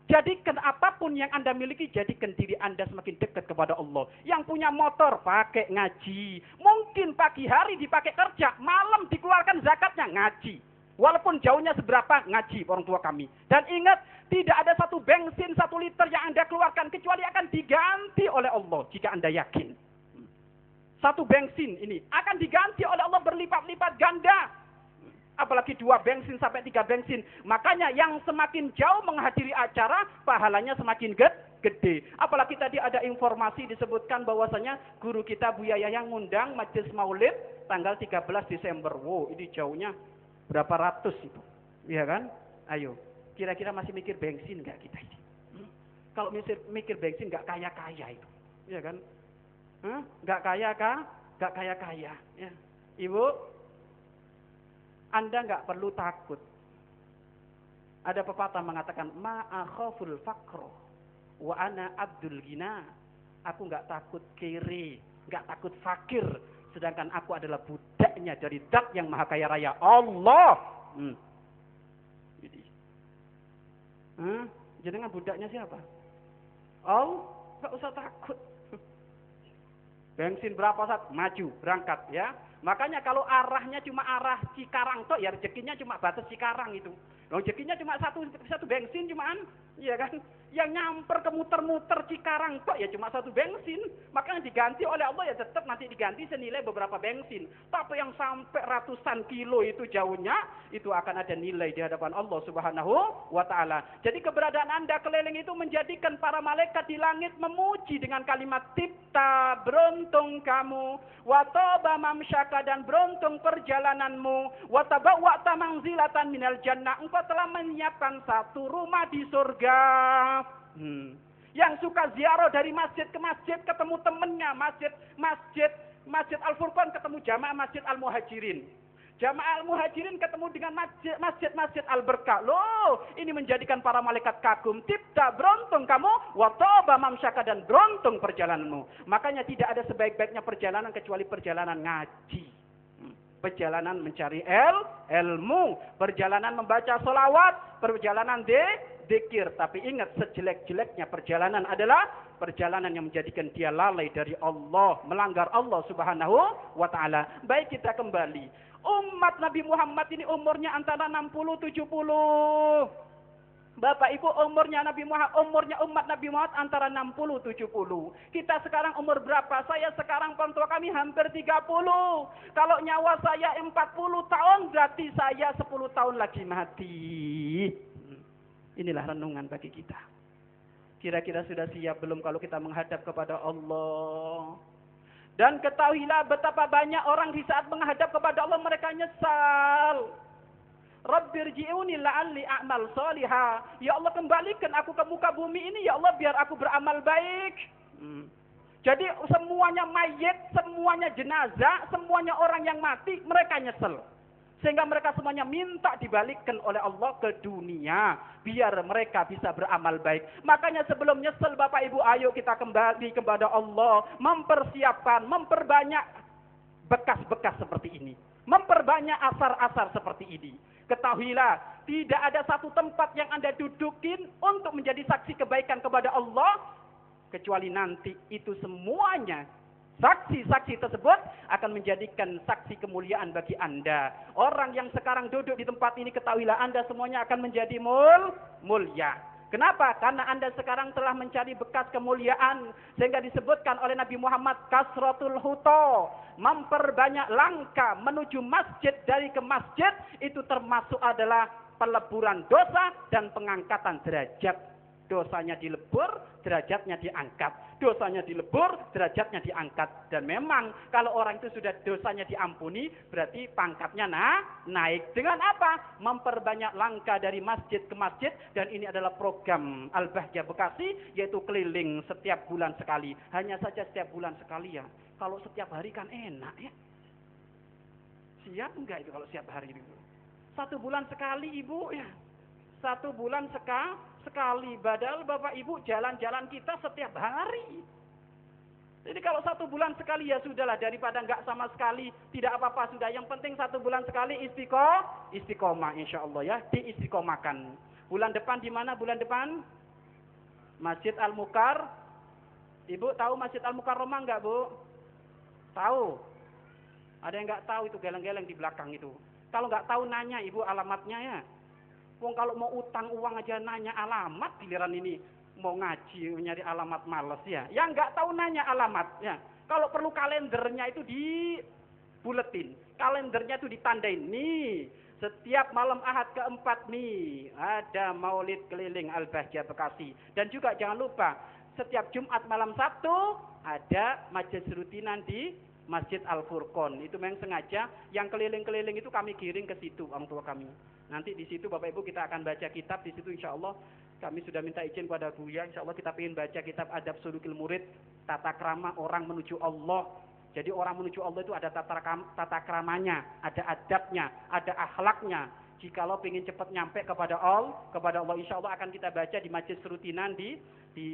Jadikan apapun yang Anda miliki, jadikan diri Anda semakin dekat kepada Allah. Yang punya motor, pakai ngaji. Mungkin pagi hari dipakai kerja, malam dikeluarkan zakatnya, ngaji. Walaupun jauhnya seberapa, ngaji orang tua kami. Dan ingat, tidak ada satu bensin 1 liter yang Anda keluarkan, kecuali akan diganti oleh Allah, jika Anda yakin. 1 bensin ini akan diganti oleh Allah berlipat-lipat ganda. Apalagi 2 bensin sampai 3 bensin. Makanya yang semakin jauh menghadiri acara, pahalanya semakin gede. Apalagi tadi ada informasi disebutkan bahwasanya guru kita Buya Yahya ngundang majelis maulid tanggal 13 Desember. Wow, ini jauhnya berapa ratus itu. Iya kan? Ayo, kira-kira masih mikir bensin nggak kita ini? Kalau mikir bensin nggak kaya-kaya itu. Iya kan? Nggak kaya-kaya? Nggak kaya-kaya. Ya. Ibu, Anda nggak perlu takut. Ada pepatah mengatakan, ma'akhaful faqro wa ana abdul gina. Aku nggak takut kiri, nggak takut fakir, sedangkan aku adalah budaknya dari Zat yang Maha Kaya Raya, Allah. Jenengan budaknya siapa? Allah, nggak usah takut. Bensin berapa saat? Maju, berangkat ya. Makanya kalau arahnya cuma arah Cikarang toh, ya rezekinya cuma batas Cikarang itu. Rezekinya cuma satu bensin cuman, iya kan? Yang nyamper ke muter-muter Cikarang toh ya cuma 1 bensin. Makanya diganti oleh Allah ya tetap nanti diganti senilai beberapa bensin. Tapi yang sampai ratusan kilo itu jauhnya, itu akan ada nilai di hadapan Allah Subhanahu wa Ta'ala. Jadi keberadaan Anda keliling itu menjadikan para malaikat di langit memuji dengan kalimat Tipta, beruntung kamu, wa toba mamsyaka, dan beruntung perjalananmu, wa tabawwa'ta manzilatan minal jannah, engkau telah menyiapkan 1 rumah di surga. Yang suka ziarah dari masjid ke masjid ketemu temennya, masjid Al-Furqan ketemu jamaah masjid Al-Muhajirin, jamaah Al-Muhajirin ketemu dengan masjid Al-Berkah. Loh, ini menjadikan para malaikat kagum. Tipta, beruntung kamu, wa toba mamsyaka, dan beruntung perjalananmu. Makanya tidak ada sebaik-baiknya perjalanan kecuali perjalanan ngaji, perjalanan mencari ilmu, perjalanan membaca sholawat, perjalanan dzikir. Tapi ingat, sejelek-jeleknya perjalanan adalah perjalanan yang menjadikan dia lalai dari Allah, melanggar Allah Subhanahu wa Ta'ala. Baik, kita kembali. Umat Nabi Muhammad ini umurnya antara 60-70. Bapak Ibu, umurnya umat Nabi Muhammad antara 60-70. Kita sekarang umur berapa? Saya sekarang orang tua kami hampir 30. Kalau nyawa saya 40 tahun, berarti saya 10 tahun lagi mati. Inilah renungan bagi kita. Kira-kira sudah siap belum kalau kita menghadap kepada Allah? Dan ketahuilah betapa banyak orang di saat menghadap kepada Allah mereka nyesal. Rabbirji'uni la'alli a'mal sholiha. Ya Allah, kembalikan aku ke muka bumi ini ya Allah biar aku beramal baik. Jadi semuanya mayit, semuanya jenazah, semuanya orang yang mati, mereka nyesel. Sehingga mereka semuanya minta dibalikkan oleh Allah ke dunia, biar mereka bisa beramal baik. Makanya sebelum nyesel Bapak Ibu, ayo kita kembali kepada Allah. Mempersiapkan, memperbanyak bekas-bekas seperti ini. Memperbanyak asar-asar seperti ini. Ketahuilah, tidak ada satu tempat yang Anda dudukin untuk menjadi saksi kebaikan kepada Allah, kecuali nanti itu semuanya, saksi-saksi tersebut akan menjadikan saksi kemuliaan bagi Anda. Orang yang sekarang duduk di tempat ini, ketahuilah Anda semuanya akan menjadi mulia. Kenapa? Karena Anda sekarang telah mencari bekas kemuliaan. Sehingga disebutkan oleh Nabi Muhammad, kasratul huto, memperbanyak langkah menuju masjid dari ke masjid, itu termasuk adalah peleburan dosa dan pengangkatan derajat. Dosanya dilebur, derajatnya diangkat. Dosanya dilebur, derajatnya diangkat. Dan memang kalau orang itu sudah dosanya diampuni, berarti pangkatnya naik. Dengan apa? Memperbanyak langkah dari masjid ke masjid. Dan ini adalah program Al-Bahjah Bekasi, yaitu keliling setiap bulan sekali. Hanya saja setiap bulan sekali ya. Kalau setiap hari kan enak ya. Siap enggak itu kalau setiap hari itu? 1 bulan sekali Ibu ya. 1 bulan sekali. Padahal Bapak Ibu jalan-jalan kita setiap hari. Jadi kalau 1 bulan sekali ya sudahlah, daripada enggak sama sekali, tidak apa-apa sudah. Yang penting 1 bulan sekali istiqomah insya Allah ya, diistiqomahkan. Bulan depan di mana bulan depan? Masjid Al-Mukar. Ibu tahu Masjid Al-Mukarramah enggak, Bu? Tahu? Ada yang enggak tahu itu geleng-geleng di belakang itu. Kalau enggak tahu nanya Ibu alamatnya ya. Wong kalau mau utang uang aja nanya alamat, giliran ini mau ngaji nyari alamat males ya. Yang enggak tahu nanya alamat ya. Kalau perlu kalendernya itu dibuletin. Kalendernya itu ditandain nih. Setiap malam Ahad keempat nih ada Maulid keliling Al-Bahjah Bekasi. Dan juga jangan lupa setiap Jumat malam Sabtu ada majelis rutinan di Masjid Al-Furqon. Itu memang sengaja yang keliling-keliling itu kami giring ke situ orang tua kami. Nanti di situ Bapak Ibu kita akan baca kitab di situ insyaallah. Kami sudah minta izin kepada Buya, insyaallah kita ingin baca kitab Adab Sulukil Murid, tata krama orang menuju Allah. Jadi orang menuju Allah itu ada tata kramanya, ada adabnya, ada akhlaknya. Jikalau ingin cepat nyampe kepada Allah insya Allah akan kita baca di majelis rutinan di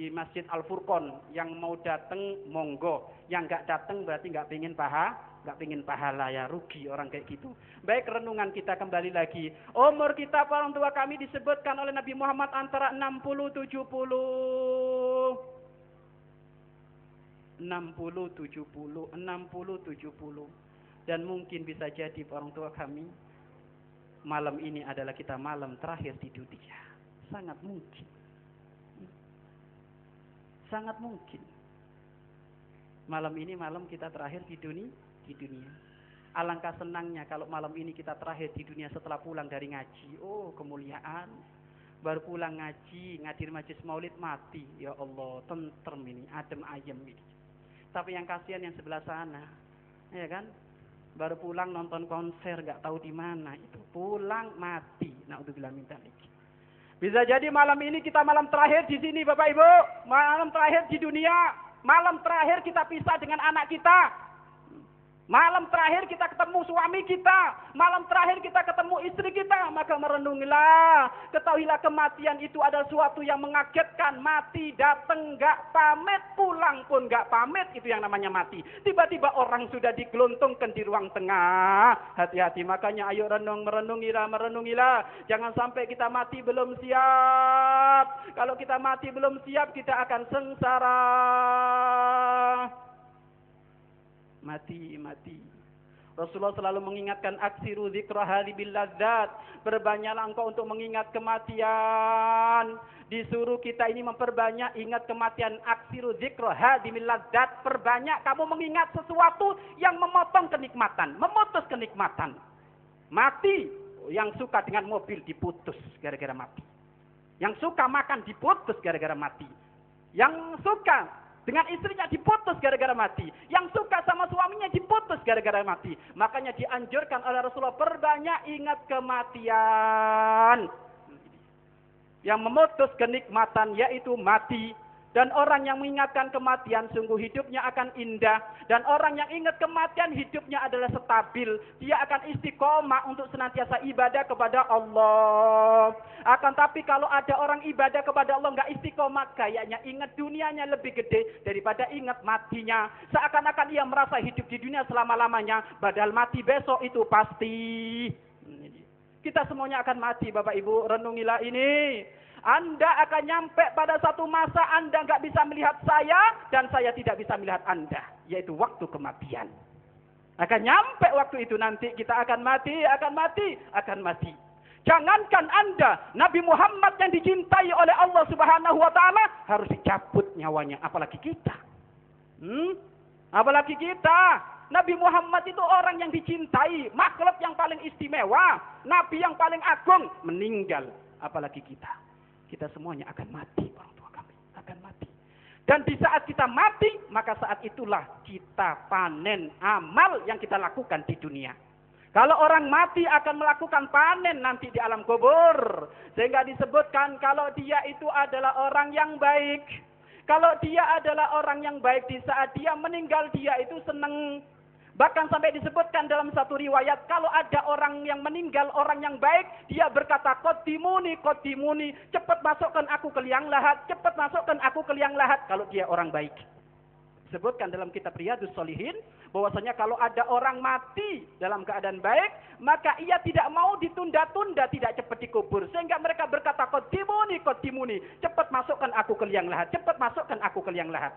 Masjid Al-Furqon. Yang mau datang monggo, yang nggak datang berarti nggak pengin pahala ya, rugi orang kayak gitu. Baik, renungan kita kembali lagi. Umur kita orang tua kami disebutkan oleh Nabi Muhammad antara 60-70. 60-70. Dan mungkin bisa jadi orang tua kami malam ini adalah kita malam terakhir di dunia. Sangat mungkin. Sangat mungkin. Malam ini malam kita terakhir di dunia. Alangkah senangnya kalau malam ini kita terakhir di dunia setelah pulang dari ngaji. Oh, kemuliaan. Baru pulang ngaji, ngadir majelis maulid mati. Ya Allah, tentrem ini, adem ayem ini. Tapi yang kasihan yang sebelah sana. Ya kan? Baru pulang nonton konser nggak tahu di mana itu. Pulang mati. Naudzubillah min dzalik. Bisa jadi malam ini kita malam terakhir di sini Bapak Ibu. Malam terakhir di dunia. Malam terakhir kita pisah dengan anak kita. Malam terakhir kita ketemu suami kita. Malam terakhir kita ketemu istri kita. Maka merenungilah. Ketahuilah kematian itu adalah suatu yang mengagetkan. Mati datang gak pamit. Pulang pun gak pamit. Itu yang namanya mati. Tiba-tiba orang sudah digelontongkan di ruang tengah. Hati-hati. Makanya ayo merenungilah. Jangan sampai kita mati belum siap. Kalau kita mati belum siap kita akan sengsara. Mati. Rasulullah selalu mengingatkan aksiru dzikra halibil ladzat. Berbanyaklah engkau untuk mengingat kematian. Disuruh kita ini memperbanyak ingat kematian. Aksiru dzikra halibil ladzat. Perbanyak kamu mengingat sesuatu yang memotong kenikmatan, memutus kenikmatan. Mati. Yang suka dengan mobil diputus gara-gara mati. Yang suka makan diputus gara-gara mati. Yang suka dengan istrinya diputus gara-gara mati. Yang suka sama suaminya diputus gara-gara mati. Makanya dianjurkan oleh Rasulullah perbanyak ingat kematian. Yang memutus kenikmatan yaitu mati. Dan orang yang mengingatkan kematian sungguh hidupnya akan indah. Dan orang yang ingat kematian hidupnya adalah stabil. Dia akan istiqomah untuk senantiasa ibadah kepada Allah. Akan tapi kalau ada orang ibadah kepada Allah nggak istiqomah, kayaknya ingat dunianya lebih gede daripada ingat matinya. Seakan-akan ia merasa hidup di dunia selama-lamanya. Padahal mati besok itu pasti. Kita semuanya akan mati Bapak Ibu. Renungilah ini. Anda akan nyampe pada satu masa Anda nggak bisa melihat saya dan saya tidak bisa melihat Anda, yaitu waktu kematian. Akan nyampe waktu itu nanti kita akan mati. Jangankan Anda, Nabi Muhammad yang dicintai oleh Allah Subhanahu wa taala harus dicabut nyawanya, apalagi kita. Apalagi kita. Nabi Muhammad itu orang yang dicintai, makhluk yang paling istimewa, nabi yang paling agung meninggal, apalagi kita. Kita semuanya akan mati, orang tua kami akan mati. Dan di saat kita mati, maka saat itulah kita panen amal yang kita lakukan di dunia. Kalau orang mati akan melakukan panen nanti di alam kubur. Sehingga disebutkan kalau dia itu adalah orang yang baik. Kalau dia adalah orang yang baik di saat dia meninggal, dia itu senang. Bahkan sampai disebutkan dalam satu riwayat, kalau ada orang yang meninggal, orang yang baik, dia berkata, Qaddimuni, cepat masukkan aku ke liang lahat, kalau dia orang baik. Disebutkan dalam kitab Riyadhus Shalihin, bahwasanya kalau ada orang mati dalam keadaan baik, maka ia tidak mau ditunda-tunda, tidak cepat dikubur. Sehingga mereka berkata, Qadimuni, cepat masukkan aku ke liang lahat, cepat masukkan aku ke liang lahat.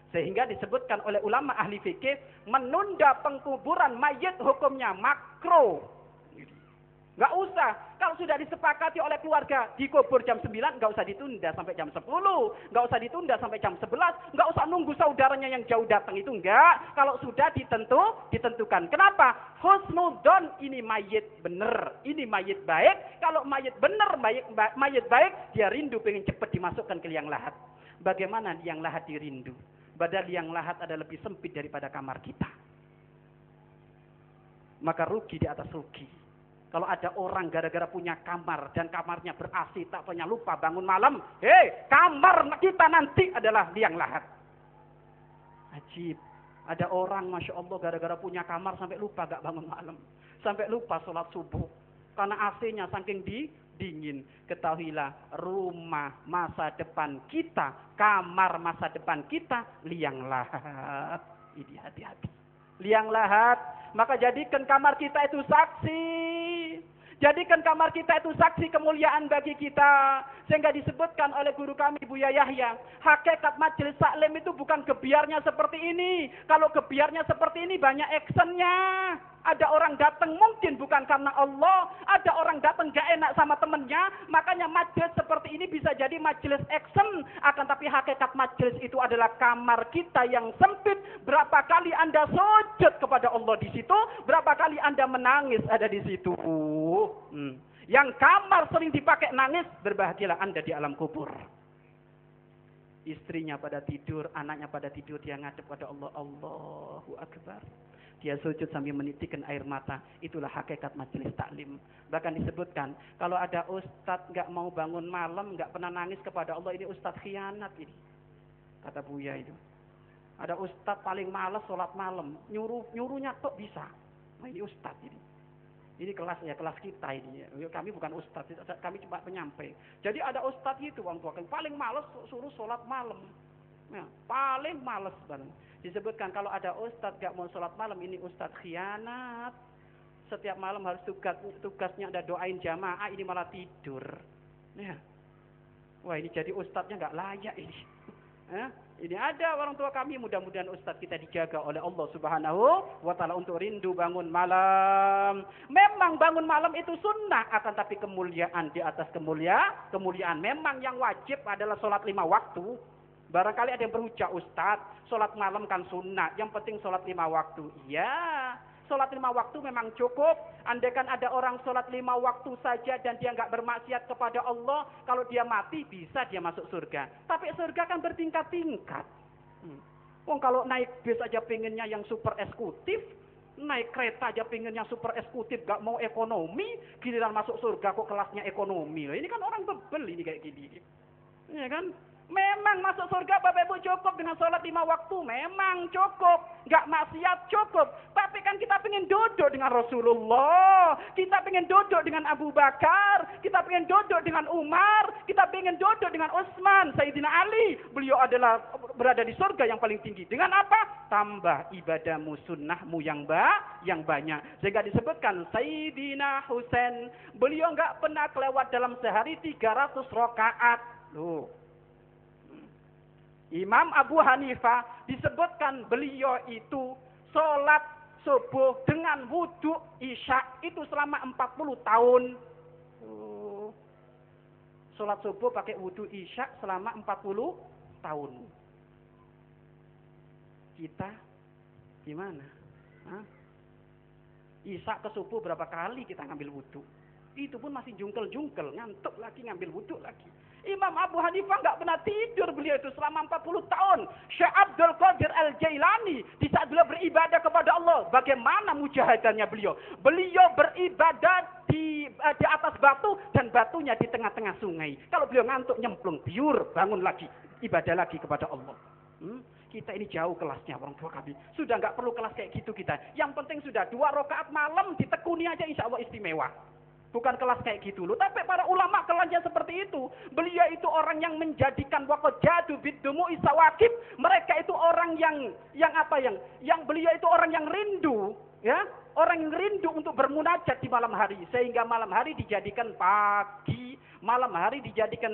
Sehingga disebutkan oleh ulama ahli fikih, menunda pengkuburan mayit hukumnya makruh. Nggak usah. Kalau sudah disepakati oleh keluarga dikubur jam 9, nggak usah ditunda sampai jam 10. Nggak usah ditunda sampai jam 11. Nggak usah nunggu saudaranya yang jauh datang itu. Enggak. Kalau sudah ditentukan. Kenapa? Husnudon, ini mayit bener. Ini mayit baik. Kalau mayit bener, mayit baik, dia rindu pengen cepat dimasukkan ke liang lahat. Bagaimana liang lahat dirindu? Padahal liang lahat ada lebih sempit daripada kamar kita. Maka rugi di atas rugi. Kalau ada orang gara-gara punya kamar dan kamarnya ber-AC, tak punya lupa bangun malam, kamar kita nanti adalah liang lahat. Ajib. Ada orang, Masya Allah, gara-gara punya kamar sampai lupa gak bangun malam. Sampai lupa sholat subuh. Karena AC-nya saking dingin. Ketahuilah, rumah masa depan kita, kamar masa depan kita, liang lahat. Ini hati-hati. Liang lahat. Maka jadikan kamar kita itu saksi. Jadikan kamar kita itu saksi kemuliaan bagi kita. Sehingga disebutkan oleh guru kami Buya Yahya, hakikat majelis taklim itu bukan gebiarnya seperti ini. Kalau gebiarnya seperti ini banyak actionnya. Ada orang datang mungkin bukan karena Allah. Ada orang datang gak enak sama temennya. Makanya majelis seperti ini bisa jadi majelis action. Akan tapi hakikat majelis itu adalah kamar kita yang sempit. Berapa kali Anda sujud kepada Allah di situ. Berapa kali Anda menangis ada di situ. Yang kamar sering dipakai nangis, berbahagialah Anda di alam kubur. Istrinya pada tidur, anaknya pada tidur, dia ngadep pada Allah. Allahu Akbar. Dia sujud sambil menitikkan air mata. Itulah hakikat majelis taklim. Bahkan disebutkan, kalau ada ustadz gak mau bangun malam, gak pernah nangis kepada Allah, ini ustadz khianat ini. Kata Buya itu. Ada ustadz paling malas sholat malam. Nyuruhnya kok bisa. Nah, ini ustadz ini. Ini kelas kita ini. Kami bukan ustadz, kami cuma penyampai. Jadi ada ustadz itu, orang tua kami paling malas suruh sholat malam. Nah, paling malas banget. Disebutkan kalau ada ustadz gak mau sholat malam, ini ustadz khianat. Setiap malam harus tugasnya ada doain jamaah, ini malah tidur. Ya. Wah, ini jadi ustadznya gak layak ini. Ini ada orang tua kami, mudah-mudahan ustadz kita dijaga oleh Allah Subhanahu wa ta'ala untuk rindu bangun malam. Memang bangun malam itu sunnah, akan tapi kemuliaan di atas kemuliaan. Memang yang wajib adalah sholat 5 waktu. Barangkali ada yang berucap, ustadz, sholat malam kan sunnah, yang penting sholat 5 waktu. Iya, sholat 5 waktu memang cukup. Andaikan ada orang sholat 5 waktu saja dan dia nggak bermaksiat kepada Allah, kalau dia mati bisa dia masuk surga. Tapi surga kan bertingkat-tingkat. Kalau naik bis aja pengennya yang super eksekutif, naik kereta aja pengen yang super eksekutif, gak mau ekonomi, giliran masuk surga kok kelasnya ekonomi. Ini kan orang bebel ini kayak gini. Ya kan? Memang masuk surga Bapak Ibu cukup dengan sholat 5 waktu. Memang cukup. Gak maksiat cukup. Tapi kan kita pengen duduk dengan Rasulullah. Kita pengen duduk dengan Abu Bakar. Kita pengen duduk dengan Umar. Kita pengen duduk dengan Utsman, Sayyidina Ali. Beliau adalah berada di surga yang paling tinggi. Dengan apa? Tambah ibadahmu, sunnahmu yang banyak. Sehingga disebutkan Sayyidina Husain. Beliau gak pernah kelewat dalam sehari 300 rakaat. Loh. Imam Abu Hanifah disebutkan beliau itu sholat subuh dengan wudhu isya itu selama 40 tahun. Sholat subuh pakai wudhu isya selama 40 tahun. Kita gimana? Isya ke subuh berapa kali kita ngambil wudhu? Itu pun masih jungkel-jungkel, ngantuk lagi ngambil wudhu lagi. Imam Abu Hanifah nggak pernah tidur beliau itu selama 40 tahun. Syekh Abdul Qadir Al-Jailani di saat beliau beribadah kepada Allah, bagaimana mujahadannya beliau? Beliau beribadah di atas batu dan batunya di tengah-tengah sungai. Kalau beliau ngantuk nyemplung, biur, bangun lagi, ibadah lagi kepada Allah. Kita ini jauh kelasnya orang tua kami. Sudah nggak perlu kelas kayak gitu kita. Yang penting sudah 2 rakaat malam ditekuni aja insya Allah istimewa. Bukan kelas kayak gitu loh. Tapi para ulama kelasnya seperti itu. Beliau itu orang yang menjadikan waqad jadu bidumu'i sawakib. Mereka itu orang yang beliau itu orang yang rindu, ya. Orang yang rindu untuk bermunajat di malam hari. Sehingga malam hari dijadikan pagi, malam hari dijadikan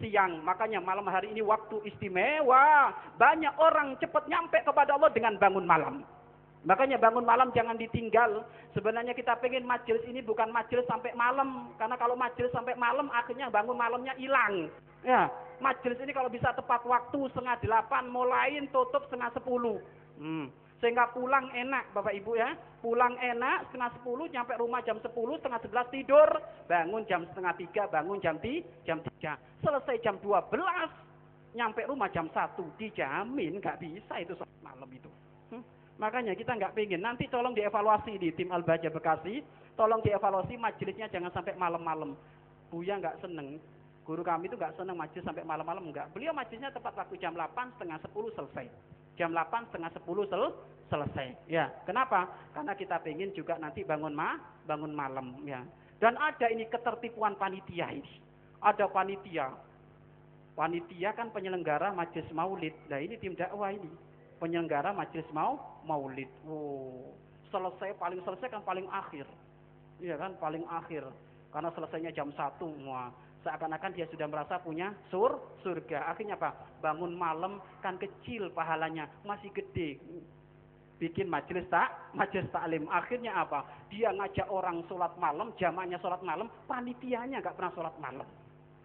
siang. Makanya malam hari ini waktu istimewa. Banyak orang cepat nyampe kepada Allah dengan bangun malam. Makanya bangun malam jangan ditinggal. Sebenarnya kita pengen majelis ini bukan majelis sampai malam. Karena kalau majelis sampai malam akhirnya bangun malamnya hilang. Ya, majelis ini kalau bisa tepat waktu 7:30 mulai tutup 9:30. Sehingga pulang enak Bapak Ibu ya. Pulang enak 9:30 nyampe rumah jam 10, 10:30 tidur. Bangun jam 2:30, bangun jam 3. Selesai jam 12. Nyampe rumah jam 1. Dijamin gak bisa itu malam itu. Makanya kita nggak pengen. Nanti tolong dievaluasi di tim Al-Baja Bekasi. Tolong dievaluasi majelisnya jangan sampai malam-malam. Buya nggak seneng. Guru kami itu nggak seneng majelis sampai malam-malam enggak. Beliau majelisnya tepat waktu jam 8, 9:30 selesai. Jam 8, 9:30 selesai. Ya, kenapa? Karena kita pengen juga nanti bangun malam. Ya. Dan ada ini ketertipuan panitia ini. Ada panitia. Panitia kan penyelenggara majelis maulid. Nah ini tim dakwah ini. Penyelenggara majelis maulid. Selesai kan paling akhir. Iya kan, paling akhir. Karena selesainya jam 1. Wah, seakan-akan dia sudah merasa punya surga. Akhirnya apa? Bangun malam kan kecil pahalanya, masih gede. Bikin majelis taklim. Akhirnya apa? Dia ngajak orang sholat malam, jamaahnya sholat malam, panitianya nggak pernah sholat malam.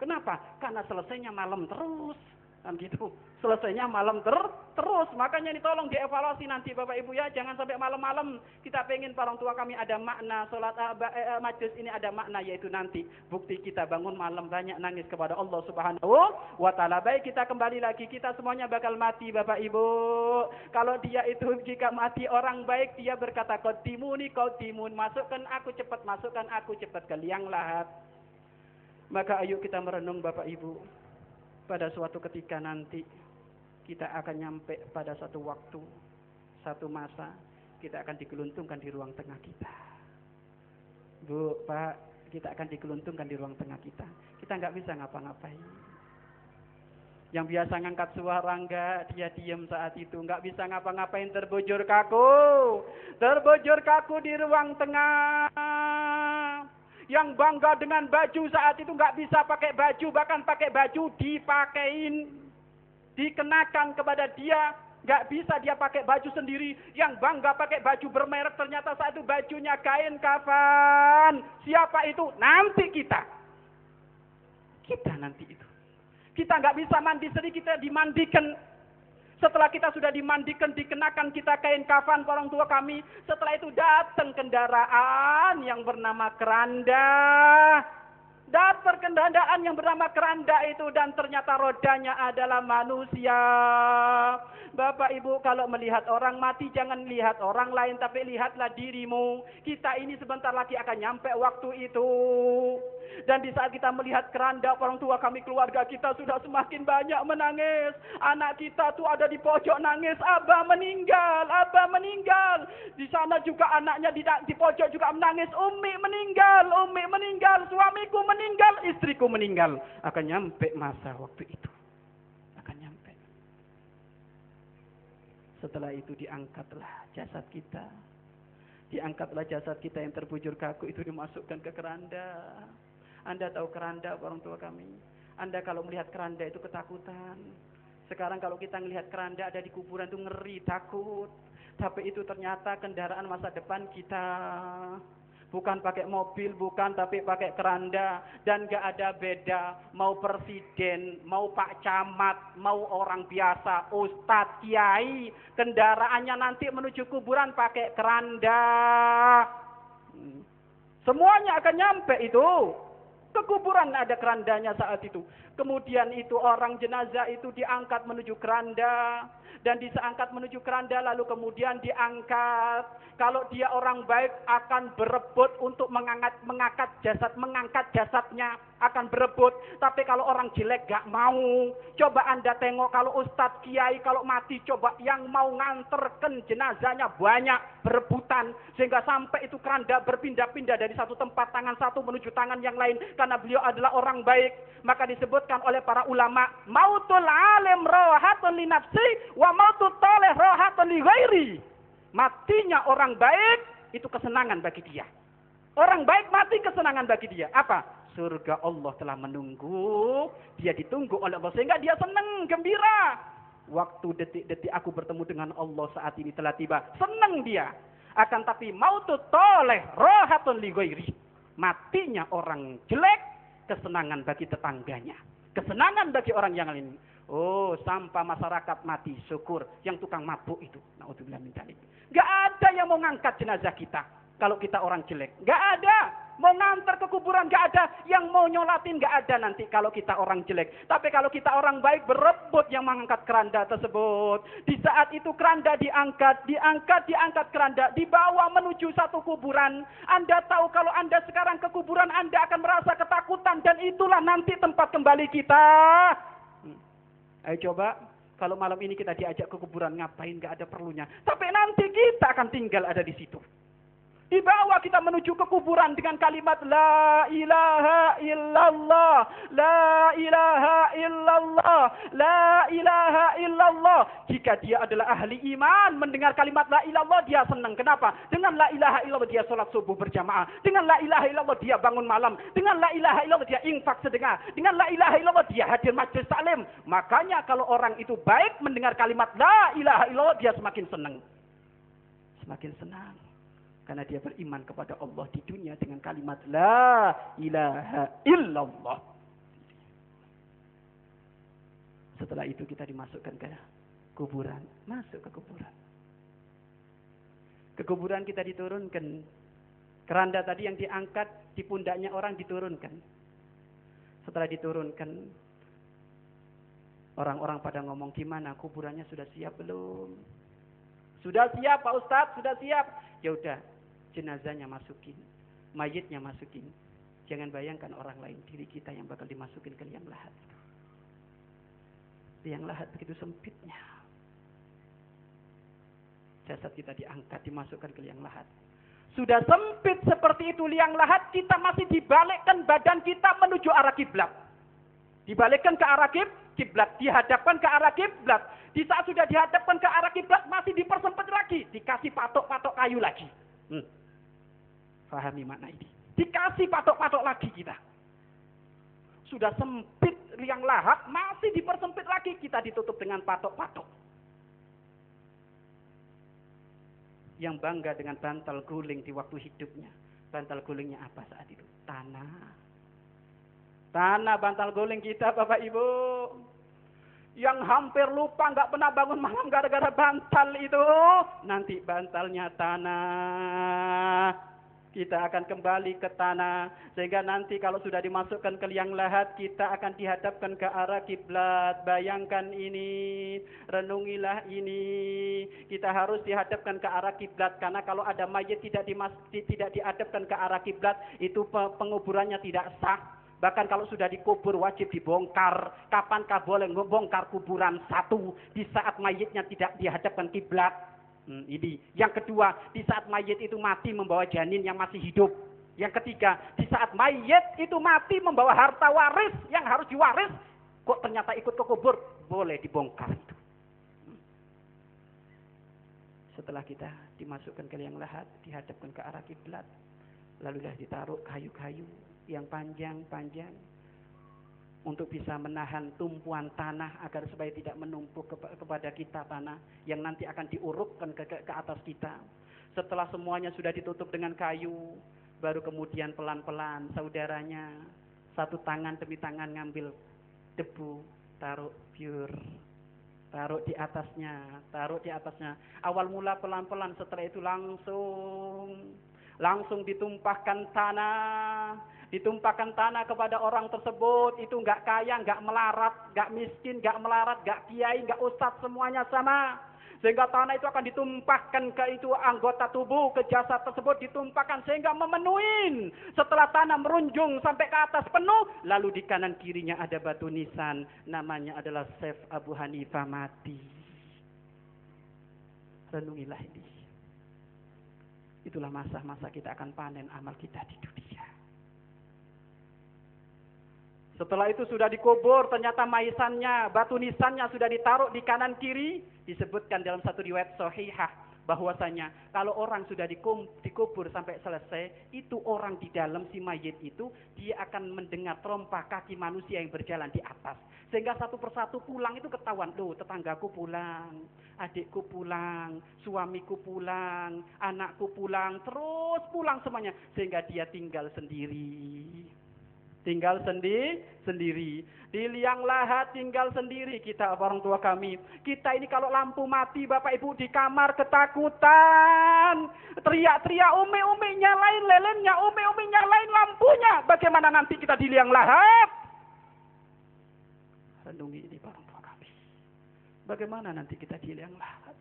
Kenapa? Karena selesainya malam terus. Kan gitu. Selesainya malam terus. Makanya ini tolong dievaluasi nanti Bapak Ibu ya. Jangan sampai malam-malam. Kita pengen para orang tua kami ada makna. Sholat majelis ini ada makna. Yaitu nanti bukti kita bangun malam banyak nangis kepada Allah Subhanahu wa ta'ala. Baik, kita kembali lagi. Kita semuanya bakal mati Bapak Ibu. Kalau dia itu jika mati orang baik. Dia berkata qadimuni. Masukkan aku cepat ke liang lahat. Maka ayo kita merenung Bapak Ibu. Pada suatu ketika nanti kita akan nyampe pada satu waktu, satu masa kita akan digeluntungkan di ruang tengah kita. Bu, Pak, kita akan digeluntungkan di ruang tengah kita. Kita nggak bisa ngapa-ngapain. Yang biasa ngangkat suara enggak, dia diam saat itu. Nggak bisa ngapa-ngapain, terbujur kaku di ruang tengah. Yang bangga dengan baju saat itu nggak bisa pakai baju, bahkan pakai baju dipakein, dikenakan kepada dia, nggak bisa dia pakai baju sendiri. Yang bangga pakai baju bermerek, ternyata saat itu bajunya kain kafan. Siapa itu? Nanti kita nanti itu. Kita nggak bisa mandi sendiri, kita dimandikan. Setelah kita sudah dimandikan, dikenakan kita kain kafan orang tua kami. Setelah itu datang kendaraan yang bernama keranda. Datang kendaraan yang bernama keranda itu dan ternyata rodanya adalah manusia. Bapak Ibu kalau melihat orang mati jangan lihat orang lain tapi lihatlah dirimu. Kita ini sebentar lagi akan nyampe waktu itu. Dan di saat kita melihat keranda orang tua kami, keluarga kita sudah semakin banyak menangis. Anak kita tuh ada di pojok nangis, Abah meninggal. Di sana juga anaknya di pojok juga menangis, Umi meninggal, suamiku meninggal, istriku meninggal. Akan nyampe masa waktu itu. Akan nyampe. Setelah itu diangkatlah jasad kita. Diangkatlah jasad kita yang terbujur kaku itu dimasukkan ke keranda. Anda tahu keranda orang tua kami. Anda kalau melihat keranda itu ketakutan. Sekarang kalau kita melihat keranda ada di kuburan itu ngeri, takut. Tapi itu ternyata kendaraan masa depan kita. Bukan pakai mobil, bukan, tapi pakai keranda. Dan gak ada beda. Mau presiden, mau Pak Camat, mau orang biasa, Ustadz, Kiai. Kendaraannya nanti menuju kuburan pakai keranda. Semuanya akan nyampe itu. Ke kuburan ada kerandanya saat itu. Kemudian itu orang jenazah itu diangkat menuju keranda. Dan diangkat menuju keranda lalu kemudian diangkat. Kalau dia orang baik akan berebut untuk mengangkat jasadnya. Akan berebut. Tapi kalau orang jelek gak mau. Coba Anda tengok kalau ustadz kiai kalau mati coba yang mau nganterkan jenazahnya banyak berebutan. Sehingga sampai itu keranda berpindah-pindah dari satu tempat tangan satu menuju tangan yang lain. Karena beliau adalah orang baik. Maka disebutkan oleh para ulama. Mautul alim rohatun li nafsi wa mautul toleh rohatun li ghairi. Matinya orang baik itu kesenangan bagi dia. Orang baik mati kesenangan bagi dia. Apa? Surga Allah telah menunggu. Dia ditunggu oleh Allah. Sehingga dia senang, gembira. Waktu detik-detik aku bertemu dengan Allah saat ini telah tiba. Senang dia. Akan tapi mautut toleh rohatun li ghairi. Matinya orang jelek. Kesenangan bagi tetangganya. Kesenangan bagi orang yang lain. Oh, sampah masyarakat mati. Syukur. Yang tukang mabuk itu. Na'udzubillah min dzalik. Gak ada yang mau ngangkat jenazah kita. Kalau kita orang jelek. Gak ada. Mau ngantar ke kuburan gak ada. Yang mau nyolatin gak ada nanti kalau kita orang jelek. Tapi kalau kita orang baik berebut yang mengangkat keranda tersebut. Di saat itu keranda diangkat keranda. Dibawa menuju satu kuburan. Anda tahu kalau Anda sekarang ke kuburan Anda akan merasa ketakutan. Dan itulah nanti tempat kembali kita. Ayo coba. Kalau malam ini kita diajak ke kuburan ngapain gak ada perlunya. Tapi nanti kita akan tinggal ada di situ. Dibawa kita menuju ke kuburan dengan kalimat La ilaha illallah, La ilaha illallah, La ilaha illallah. Jika dia adalah ahli iman, mendengar kalimat La ilallah dia senang. Kenapa? Dengan La ilaha illallah dia sholat subuh berjamaah. Dengan La ilaha illallah dia bangun malam. Dengan La ilaha illallah dia infak sedekah. Dengan La ilaha illallah dia hadir majelis taklim. Makanya kalau orang itu baik mendengar kalimat La ilaha illallah dia semakin senang. Semakin senang. Karena dia beriman kepada Allah di dunia dengan kalimat La ilaha illallah. Setelah itu kita dimasukkan ke kuburan. Masuk ke kuburan. Ke kuburan kita diturunkan. Keranda tadi yang diangkat di pundaknya orang diturunkan. Setelah diturunkan. Orang-orang pada ngomong gimana kuburannya sudah siap belum? Sudah siap Pak Ustadz, sudah siap. Ya udah. Jenazahnya masukin, mayitnya masukin. Jangan bayangkan orang lain, diri kita yang bakal dimasukin ke liang lahat. Liang lahat begitu sempitnya. Jasad kita diangkat, dimasukkan ke liang lahat. Sudah sempit seperti itu liang lahat, kita masih dibalikkan badan kita menuju arah kiblat. Dibalikkan ke arah kiblat, dihadapkan ke arah kiblat. Di saat sudah dihadapkan ke arah kiblat, masih dipersempit lagi, dikasih patok-patok kayu lagi. Pahami makna ini. Dikasih patok-patok lagi kita. Sudah sempit liang lahat, masih dipersempit lagi. Kita ditutup dengan patok-patok. Yang bangga dengan bantal guling di waktu hidupnya. Bantal gulingnya apa saat itu? Tanah. Tanah bantal guling kita Bapak Ibu. Yang hampir lupa nggak pernah bangun malam gara-gara bantal itu. Nanti bantalnya tanah. Kita akan kembali ke tanah. Sehingga nanti kalau sudah dimasukkan ke liang lahat, kita akan dihadapkan ke arah kiblat. Bayangkan ini, renungilah ini. Kita harus dihadapkan ke arah kiblat. Karena kalau ada mayit tidak dihadapkan ke arah kiblat, itu penguburannya tidak sah. Bahkan kalau sudah dikubur wajib dibongkar. Kapankah boleh membongkar kuburan satu di saat mayitnya tidak dihadapkan kiblat? Ini. Yang kedua, di saat mayit itu mati membawa janin yang masih hidup. Yang ketiga, di saat mayit itu mati membawa harta waris yang harus diwaris, kok ternyata ikut ke kubur, boleh dibongkar itu. Setelah kita dimasukkan ke liang lahat, dihadapkan ke arah kiblat, lalu ditaruh kayu-kayu yang panjang-panjang untuk bisa menahan tumpuan tanah agar supaya tidak menumpuk kepada kita tanah yang nanti akan diurukkan ke atas kita. Setelah semuanya sudah ditutup dengan kayu, baru kemudian pelan-pelan saudaranya satu tangan demi tangan ngambil debu, taruh pure, taruh di atasnya. Awal mula pelan-pelan, setelah itu langsung ditumpahkan tanah. ditumpahkan tanah kepada orang tersebut, itu nggak kaya, nggak melarat, nggak miskin, nggak melarat, nggak kiai, nggak ustadz, semuanya sama. Sehingga tanah itu akan ditumpahkan ke itu anggota tubuh, ke jasad tersebut ditumpahkan sehingga memenuhi. Setelah tanah merunjung sampai ke atas penuh, lalu di kanan kirinya ada batu nisan, namanya adalah Syekh Abu Hanifah mati. Renungilah ini. Itulah masa-masa kita akan panen amal kita di dunia. Setelah itu sudah dikubur, ternyata maisannya, batu nisannya sudah ditaruh di kanan kiri. Disebutkan dalam satu riwayat sahihah bahwasanya kalau orang sudah dikubur sampai selesai, itu orang di dalam si mayit itu dia akan mendengar terompah kaki manusia yang berjalan di atas. Sehingga satu persatu pulang itu ketahuan, loh tetanggaku pulang, adikku pulang, suamiku pulang, anakku pulang, terus pulang semuanya. Sehingga dia tinggal sendiri. Tinggal sendiri. Di liang lahat tinggal sendiri kita orang tua kami. Kita ini kalau lampu mati Bapak Ibu di kamar ketakutan. Teriak-teriak umi-umi nyalain lelennya, umi-umi nyalain lampunya. Bagaimana nanti kita di liang lahat? Renungi ini orang tua kami. Bagaimana nanti kita di liang lahat?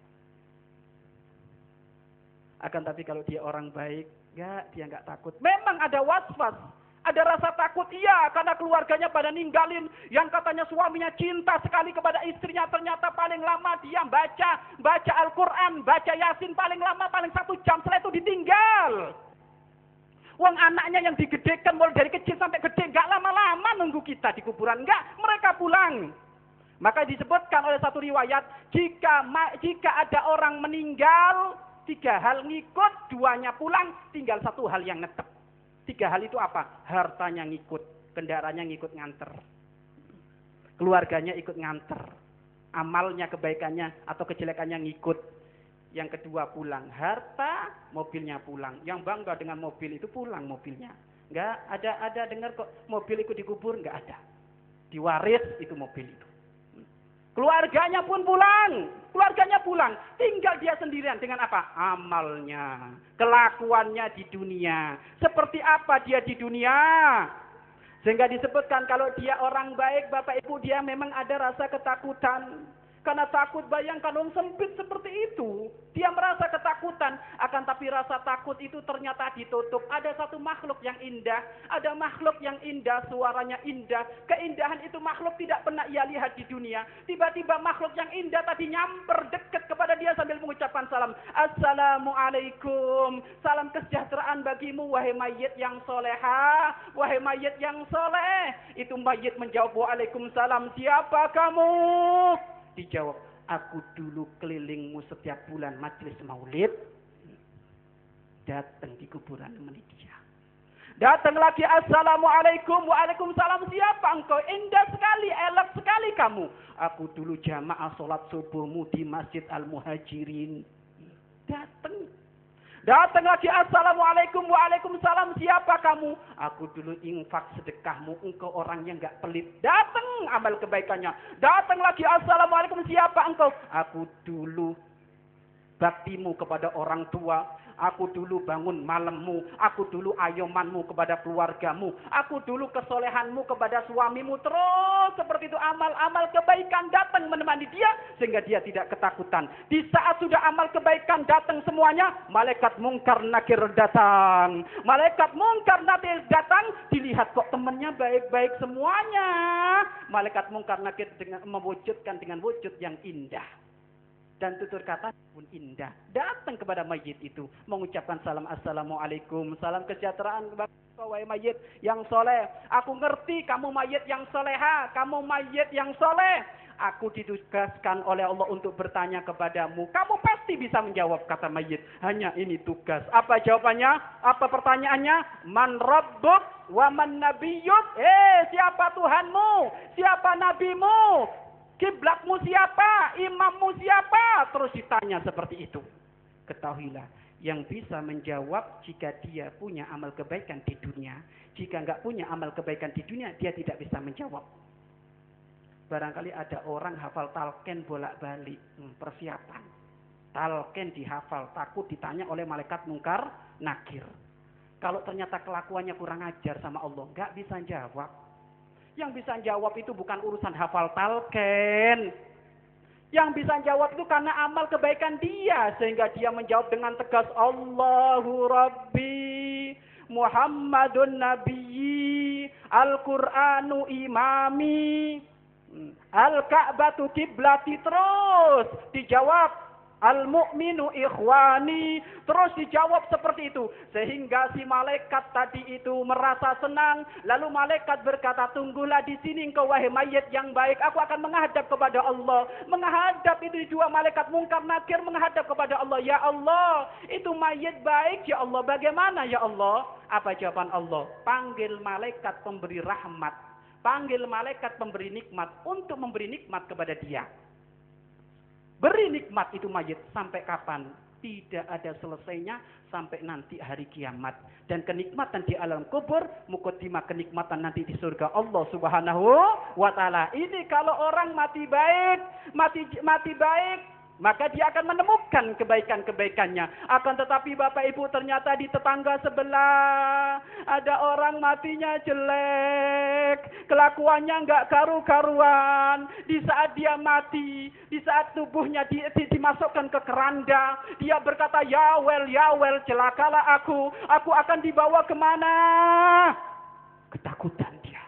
Akan tapi kalau dia orang baik, dia nggak takut. Memang ada was-was. Ada rasa takut, iya, karena keluarganya pada ninggalin. Yang katanya suaminya cinta sekali kepada istrinya, ternyata paling lama dia baca Al-Quran, baca Yasin paling lama, paling 1 jam, setelah itu ditinggal. Uang anaknya yang digedekan mulai dari kecil sampai gede, gak lama-lama nunggu kita di kuburan, enggak, mereka pulang. Maka disebutkan oleh satu riwayat, jika ada orang meninggal, 3 hal ngikut, 2-nya pulang, tinggal 1 hal yang netep. 3 hal itu apa? Hartanya ngikut, kendaraannya ngikut nganter. Keluarganya ikut nganter. Amalnya, kebaikannya atau kejelekannya ngikut. Yang kedua pulang. Harta, mobilnya pulang. Yang bangga dengan mobil itu pulang mobilnya. Enggak ada dengar kok mobil ikut dikubur, enggak ada. Diwaris itu mobil itu. Keluarganya pun pulang. Keluarganya pulang. Tinggal dia sendirian dengan apa? Amalnya. Kelakuannya di dunia. Seperti apa dia di dunia? Sehingga disebutkan kalau dia orang baik, Bapak Ibu, dia memang ada rasa ketakutan. Karena takut, bayangkan orang sempit seperti itu. Dia merasa ketakutan. Akan tapi rasa takut itu ternyata ditutup. Ada satu makhluk yang indah. Ada makhluk yang indah, suaranya indah. Keindahan itu makhluk tidak pernah ia lihat di dunia. Tiba-tiba makhluk yang indah tadi nyamper dekat kepada dia sambil mengucapkan salam. Assalamualaikum. Salam kesejahteraan bagimu, wahai mayit yang soleha. Wahai mayit yang soleh. Itu mayit menjawab, waalaikumsalam. Siapa kamu? Dijawab, aku dulu kelilingmu setiap bulan majelis maulid. Datang di kuburan dia. Datang lagi, assalamualaikum, waalaikumsalam. Siapa engkau? Indah sekali, elok sekali kamu. Aku dulu jamaah sholat subuhmu di Masjid Al-Muhajirin. Datang lagi, assalamualaikum, waalaikumsalam. Siapa kamu? Aku dulu infak sedekahmu, engkau orang yang gak pelit. Datang amal kebaikannya. Datang lagi, assalamualaikum, siapa engkau? Aku dulu baktimu kepada orang tua. Aku dulu bangun malammu. Aku dulu ayomanmu kepada keluargamu. Aku dulu kesolehanmu kepada suamimu. Terus seperti itu amal-amal kebaikan datang menemani dia. Sehingga dia tidak ketakutan. Di saat sudah amal kebaikan datang semuanya. Malaikat mungkar nakir datang. Malaikat mungkar nakir datang. Dilihat kok temannya baik-baik semuanya. Malaikat mungkar nakir mewujudkan dengan wujud yang indah. Dan tutur kata pun indah. Datang kepada mayit itu. Mengucapkan salam assalamualaikum. Salam kesejahteraan kepada kau wahai mayit yang soleh. Aku ngerti kamu mayit yang soleha. Kamu mayit yang soleh. Aku ditugaskan oleh Allah untuk bertanya kepadamu. Kamu pasti bisa menjawab, kata mayit. Hanya ini tugas. Apa jawabannya? Apa pertanyaannya? Man rabbuk wa man nabiyyuk. Siapa Tuhanmu? Siapa nabimu? Kiblatmu siapa? Imammu siapa? Terus ditanya seperti itu. Ketahuilah, yang bisa menjawab jika dia punya amal kebaikan di dunia. Jika enggak punya amal kebaikan di dunia, dia tidak bisa menjawab. Barangkali ada orang hafal talqin bolak-balik. Persiapan. Talqin dihafal, takut ditanya oleh malaikat mungkar nakir. Kalau ternyata kelakuannya kurang ajar sama Allah, nggak bisa jawab. Yang bisa jawab itu bukan urusan hafal talqin. Yang bisa jawab itu karena amal kebaikan dia. Sehingga dia menjawab dengan tegas, Allahu Rabbi, Muhammadun Nabiyyi, Al-Qur'anu imami, Al-Ka'batu kiblati. Terus dijawab, Al-mu'minu ikhwani. Terus dijawab seperti itu. Sehingga si malaikat tadi itu merasa senang. Lalu malaikat berkata, tunggulah di sini engkau wahai mayit yang baik. Aku akan menghadap kepada Allah. Menghadap itu dua malaikat Munkar Nakir menghadap kepada Allah. Ya Allah, itu mayit baik ya Allah. Bagaimana ya Allah? Apa jawaban Allah? Panggil malaikat pemberi rahmat. Panggil malaikat pemberi nikmat untuk memberi nikmat kepada dia. Beri nikmat itu mayit sampai kapan? Tidak ada selesainya sampai nanti hari kiamat. Dan kenikmatan di alam kubur, mukaddimah kenikmatan nanti di surga Allah Subhanahu wa taala. Ini kalau orang mati baik, mati baik, maka dia akan menemukan kebaikan-kebaikannya. Akan tetapi Bapak Ibu, ternyata di tetangga sebelah ada orang matinya jelek, kelakuannya enggak karu-karuan. Di saat dia mati, di saat tubuhnya dimasukkan ke keranda, dia berkata, ya well, celakalah aku akan dibawa kemana? Ketakutan dia.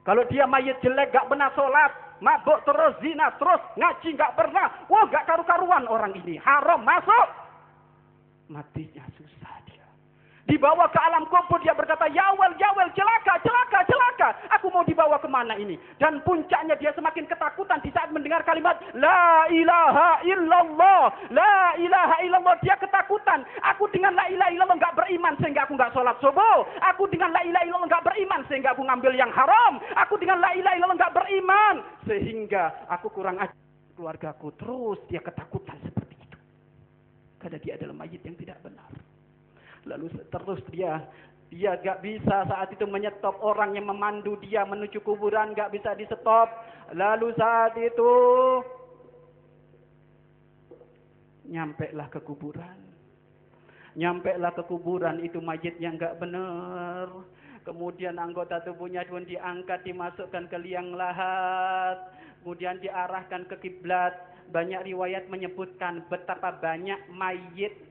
Kalau dia mayit jelek, gak pernah sholat, mabuk terus, zina terus, ngaji nggak pernah. Wah, nggak karu-karuan orang ini. Haram masuk. Matinya susah dia. Dibawa ke alam kubur, dia berkata, Yawel, celaka. Aku mau dibawa kemana ini? Dan puncaknya dia semakin ketakutan di saat mendengar kalimat La ilaha illallah. La ilaha illallah. Dia ketakutan. Aku dengan la ilaha illallah nggak beriman sehingga aku nggak sholat subuh. Aku dengan la ilaha illallah nggak beriman sehingga aku ngambil yang haram. Aku dengan la ilaha illallah nggak beriman sehingga aku kurang ajar keluargaku. Terus dia ketakutan seperti itu. Karena dia adalah mayit yang tidak benar. Lalu terus dia gak bisa saat itu menyetop orang yang memandu dia menuju kuburan, gak bisa di stop. Lalu saat itu nyampelah ke kuburan itu mayit yang gak benar. Kemudian anggota tubuhnya pun diangkat, dimasukkan ke liang lahat, kemudian diarahkan ke kiblat. Banyak riwayat menyebutkan betapa banyak mayit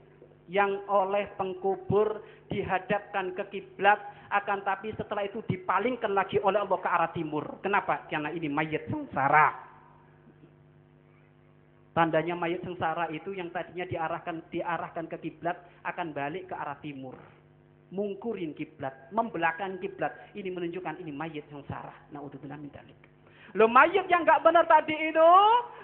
yang oleh pengkubur dihadapkan ke kiblat, akan tapi setelah itu dipalingkan lagi oleh Allah ke arah timur. Kenapa? Karena ini mayit sengsara. Tandanya mayit sengsara itu yang tadinya diarahkan ke kiblat akan balik ke arah timur. Mungkurin kiblat, membelakangi kiblat. Ini menunjukkan ini mayit sengsara. Naudzubillah min dzalik. Lo mayit yang gak benar tadi itu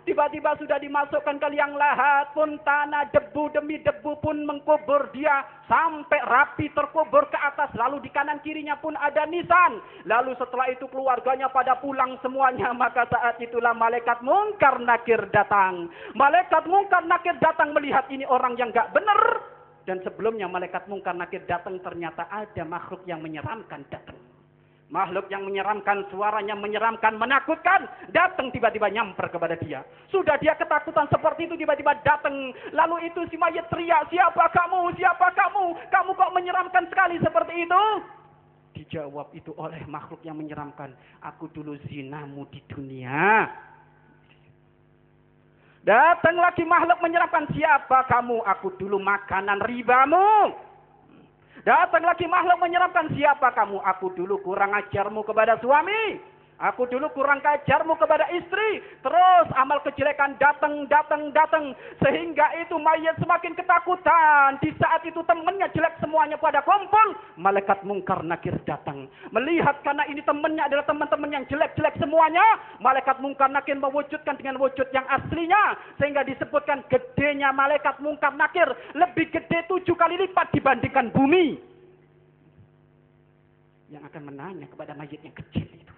tiba-tiba sudah dimasukkan ke liang lahat pun tanah, debu demi debu pun mengkubur dia sampai rapi terkubur ke atas. Lalu di kanan kirinya pun ada nisan. Lalu setelah itu keluarganya pada pulang semuanya. Maka saat itulah malaikat Munkar Nakir datang. Malaikat Munkar Nakir datang melihat ini orang yang gak benar. Dan sebelumnya malaikat Munkar Nakir datang, ternyata ada makhluk yang menyeramkan datang. Makhluk yang menyeramkan, suaranya menyeramkan, menakutkan, datang tiba-tiba nyamper kepada dia. Sudah dia ketakutan seperti itu, tiba-tiba datang. Lalu itu si mayit teriak, siapa kamu? Kamu kok menyeramkan sekali seperti itu? Dijawab itu oleh makhluk yang menyeramkan, aku dulu zinamu di dunia. Datang lagi makhluk menyeramkan, siapa kamu? Aku dulu makanan ribamu. Datang lagi makhluk menyeramkan, siapa kamu? Aku dulu kurang ajarmu kepada suami. Aku dulu kurang ajarmu kepada istri. Terus amal kejelekan datang. Sehingga itu mayat semakin ketakutan. Di saat itu temannya jelek semuanya pada kumpul. Malaikat Munkar Nakir datang. Melihat karena ini temannya adalah teman-teman yang jelek-jelek semuanya. Malaikat Munkar Nakir mewujudkan dengan wujud yang aslinya. Sehingga disebutkan gedenya malaikat Munkar Nakir. Lebih gede 7 kali lipat dibandingkan bumi. Yang akan menanya kepada mayat yang kecil itu.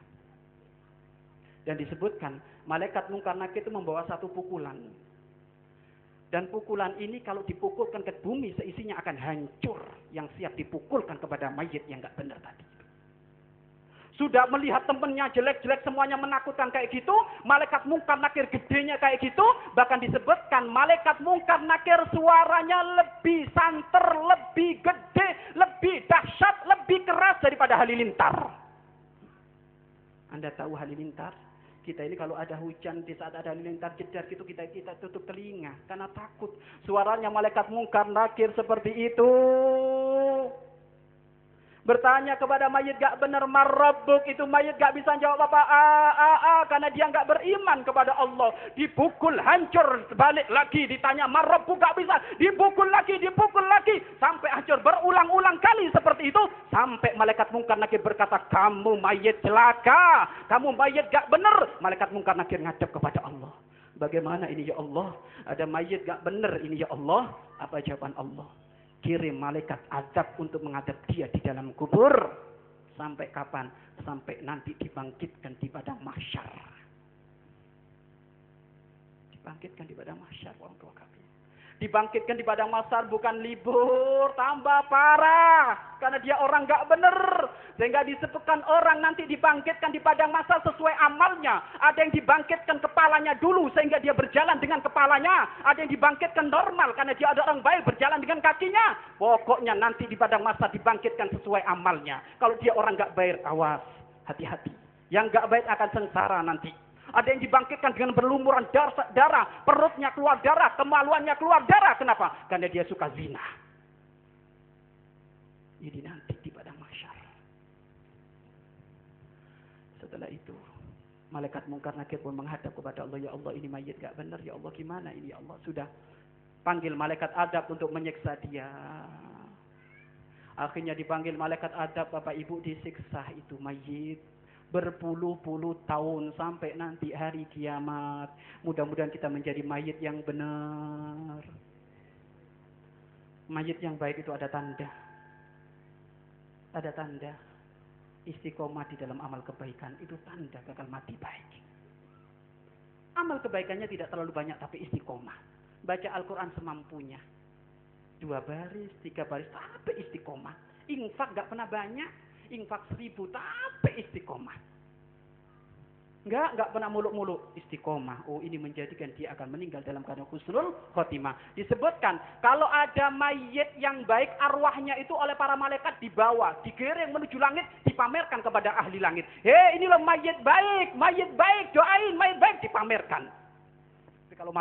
Dan disebutkan malaikat Munkar Nakir itu membawa satu pukulan. Dan pukulan ini kalau dipukulkan ke bumi seisinya akan hancur. Yang siap dipukulkan kepada mayit yang gak benar tadi. Sudah melihat temennya jelek-jelek semuanya menakutkan kayak gitu. Malaikat mungkar nakir gedenya kayak gitu. Bahkan disebutkan malaikat mungkar nakir suaranya lebih santer, lebih gede, lebih dahsyat, lebih keras daripada halilintar. Anda tahu halilintar? Kita ini kalau ada hujan, di saat ada halilintar jedar gitu, kita tutup telinga. Karena takut. Suaranya malaikat mungkar nakir seperti itu. Bertanya kepada mayit gak benar marrabbuk, itu mayit gak bisa jawab apa karena dia gak beriman kepada Allah. Dipukul hancur, balik lagi ditanya marrabbuk gak bisa, dipukul lagi sampai hancur berulang-ulang kali seperti itu sampai malaikat mungkar nakir berkata, kamu mayit celaka, kamu mayit gak benar. Malaikat mungkar nakir ngadep kepada Allah. Bagaimana ini ya Allah? Ada mayit gak benar ini ya Allah? Apa jawaban Allah? Kirim malaikat azab untuk mengadab dia di dalam kubur. Sampai kapan? Sampai nanti dibangkitkan di padang mahsyar. Dibangkitkan di padang mahsyar, orang tua kami. Dibangkitkan di padang mahsyar bukan libur, tambah parah. Karena dia orang gak bener. Sehingga disebutkan orang nanti dibangkitkan di padang mahsyar sesuai amalnya. Ada yang dibangkitkan kepalanya dulu sehingga dia berjalan dengan kepalanya. Ada yang dibangkitkan normal karena dia ada orang baik berjalan dengan kakinya. Pokoknya nanti di padang mahsyar dibangkitkan sesuai amalnya. Kalau dia orang gak baik, awas, hati-hati. Yang gak baik akan sengsara nanti. Ada yang dibangkitkan dengan berlumuran darah, perutnya keluar darah, kemaluannya keluar darah. Kenapa? Karena dia suka zina. Ini nanti di padang mahsyar. Setelah itu, malaikat mungkar nakir pun menghadap kepada Allah. Ya Allah, ini mayit gak benar. Ya Allah, gimana ini ya Allah? Sudah panggil malaikat adab untuk menyiksa dia. Akhirnya dipanggil malaikat adab, Bapak Ibu disiksa itu mayit. Berpuluh-puluh tahun sampai nanti hari kiamat. Mudah-mudahan kita menjadi mayit yang benar. Mayit yang baik itu ada tanda. Ada tanda. Istiqomah di dalam amal kebaikan. Itu tanda bakal mati baik. Amal kebaikannya tidak terlalu banyak tapi istiqomah. Baca Al-Quran semampunya. 2 baris, 3 baris tapi istiqomah. Infak gak pernah banyak. Infak 1000 tapi istiqomah. Enggak pernah muluk-muluk, istiqomah. Oh, ini menjadikan dia akan meninggal dalam keadaan husnul khotimah. Disebutkan kalau ada mayit yang baik, arwahnya itu oleh para malaikat dibawa, digiring menuju langit, dipamerkan kepada ahli langit. Hei, inilah mayit baik, doain mayit baik, dipamerkan. Tapi kalau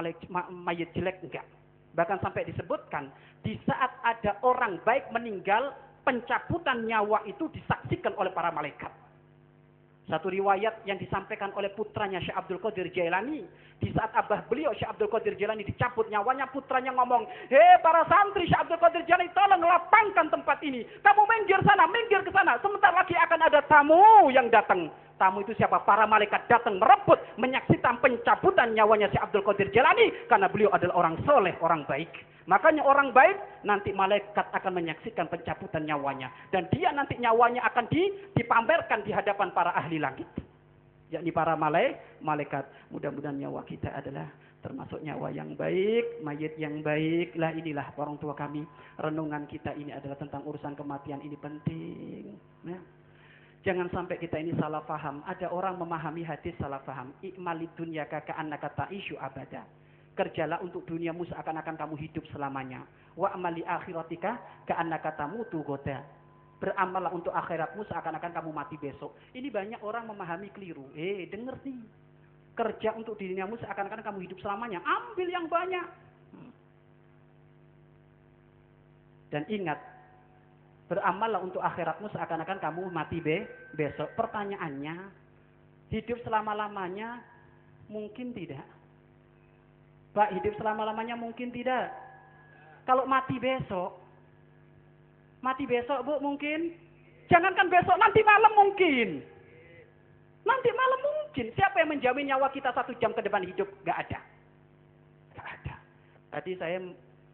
mayit jelek enggak. Bahkan sampai disebutkan di saat ada orang baik meninggal, pencabutan nyawa itu disaksikan oleh para malaikat. Satu riwayat yang disampaikan oleh putranya Syekh Abdul Qadir Jailani. Di saat abah beliau Syekh Abdul Qadir Jailani dicabut nyawanya, putranya ngomong, hei para santri Syekh Abdul Qadir Jailani, tolong lapangkan tempat ini. Kamu minggir sana, minggir ke sana. Sebentar lagi akan ada tamu yang datang. Tamu itu siapa? Para malaikat datang merebut, menyaksikan pencabutan nyawanya Syekh Abdul Qadir Jailani. Karena beliau adalah orang soleh, orang baik. Makanya orang baik nanti malaikat akan menyaksikan pencabutan nyawanya. Dan dia nanti nyawanya akan dipamerkan di hadapan para ahli langit. Yakni para malaikat. Mudah-mudahan nyawa kita adalah termasuk nyawa yang baik, mayit yang baik. Lah inilah orang tua kami. Renungan kita ini adalah tentang urusan kematian ini penting. Nah, jangan sampai kita ini salah paham. Ada orang memahami hadis salah paham. I'malid dunya ka'annaka ta'isyu abada. Kerjalah untuk duniamu seakan-akan kamu hidup selamanya. Wa amali akhiratika ka'annaka tamutu ghadan. Beramallah untuk akhiratmu seakan-akan kamu mati besok. Ini banyak orang memahami keliru. Dengar nih. Kerja untuk duniamu seakan-akan kamu hidup selamanya. Ambil yang banyak. Dan ingat, beramallah untuk akhiratmu seakan-akan kamu mati besok. Pertanyaannya, hidup selama-lamanya mungkin tidak? Pak, hidup selama-lamanya mungkin tidak. Kalau mati besok Bu mungkin. Jangankan besok, nanti malam mungkin. Nanti malam mungkin. Siapa yang menjamin nyawa kita 1 jam ke depan hidup? Gak ada. Gak ada. Tadi saya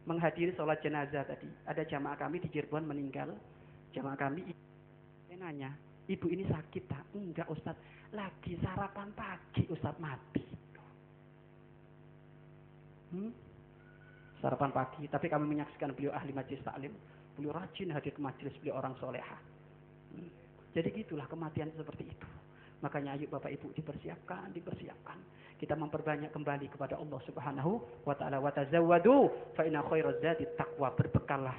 menghadiri sholat jenazah tadi. Ada jamaah kami di Cirebon meninggal. Jamaah kami, saya nanya, ibu ini sakit tak? Enggak Ustaz, lagi sarapan pagi Ustaz mati. Sarapan pagi, tapi kami menyaksikan beliau ahli majlis taklim, beliau rajin hadir ke majlis, beliau orang soleha. Jadi gitulah kematian seperti itu. Makanya ayo Bapak Ibu dipersiapkan. Kita memperbanyak kembali kepada Allah Subhanahu wa taala. Wa tazawwadu fa inna khairaz zadi taqwa. Berbekallah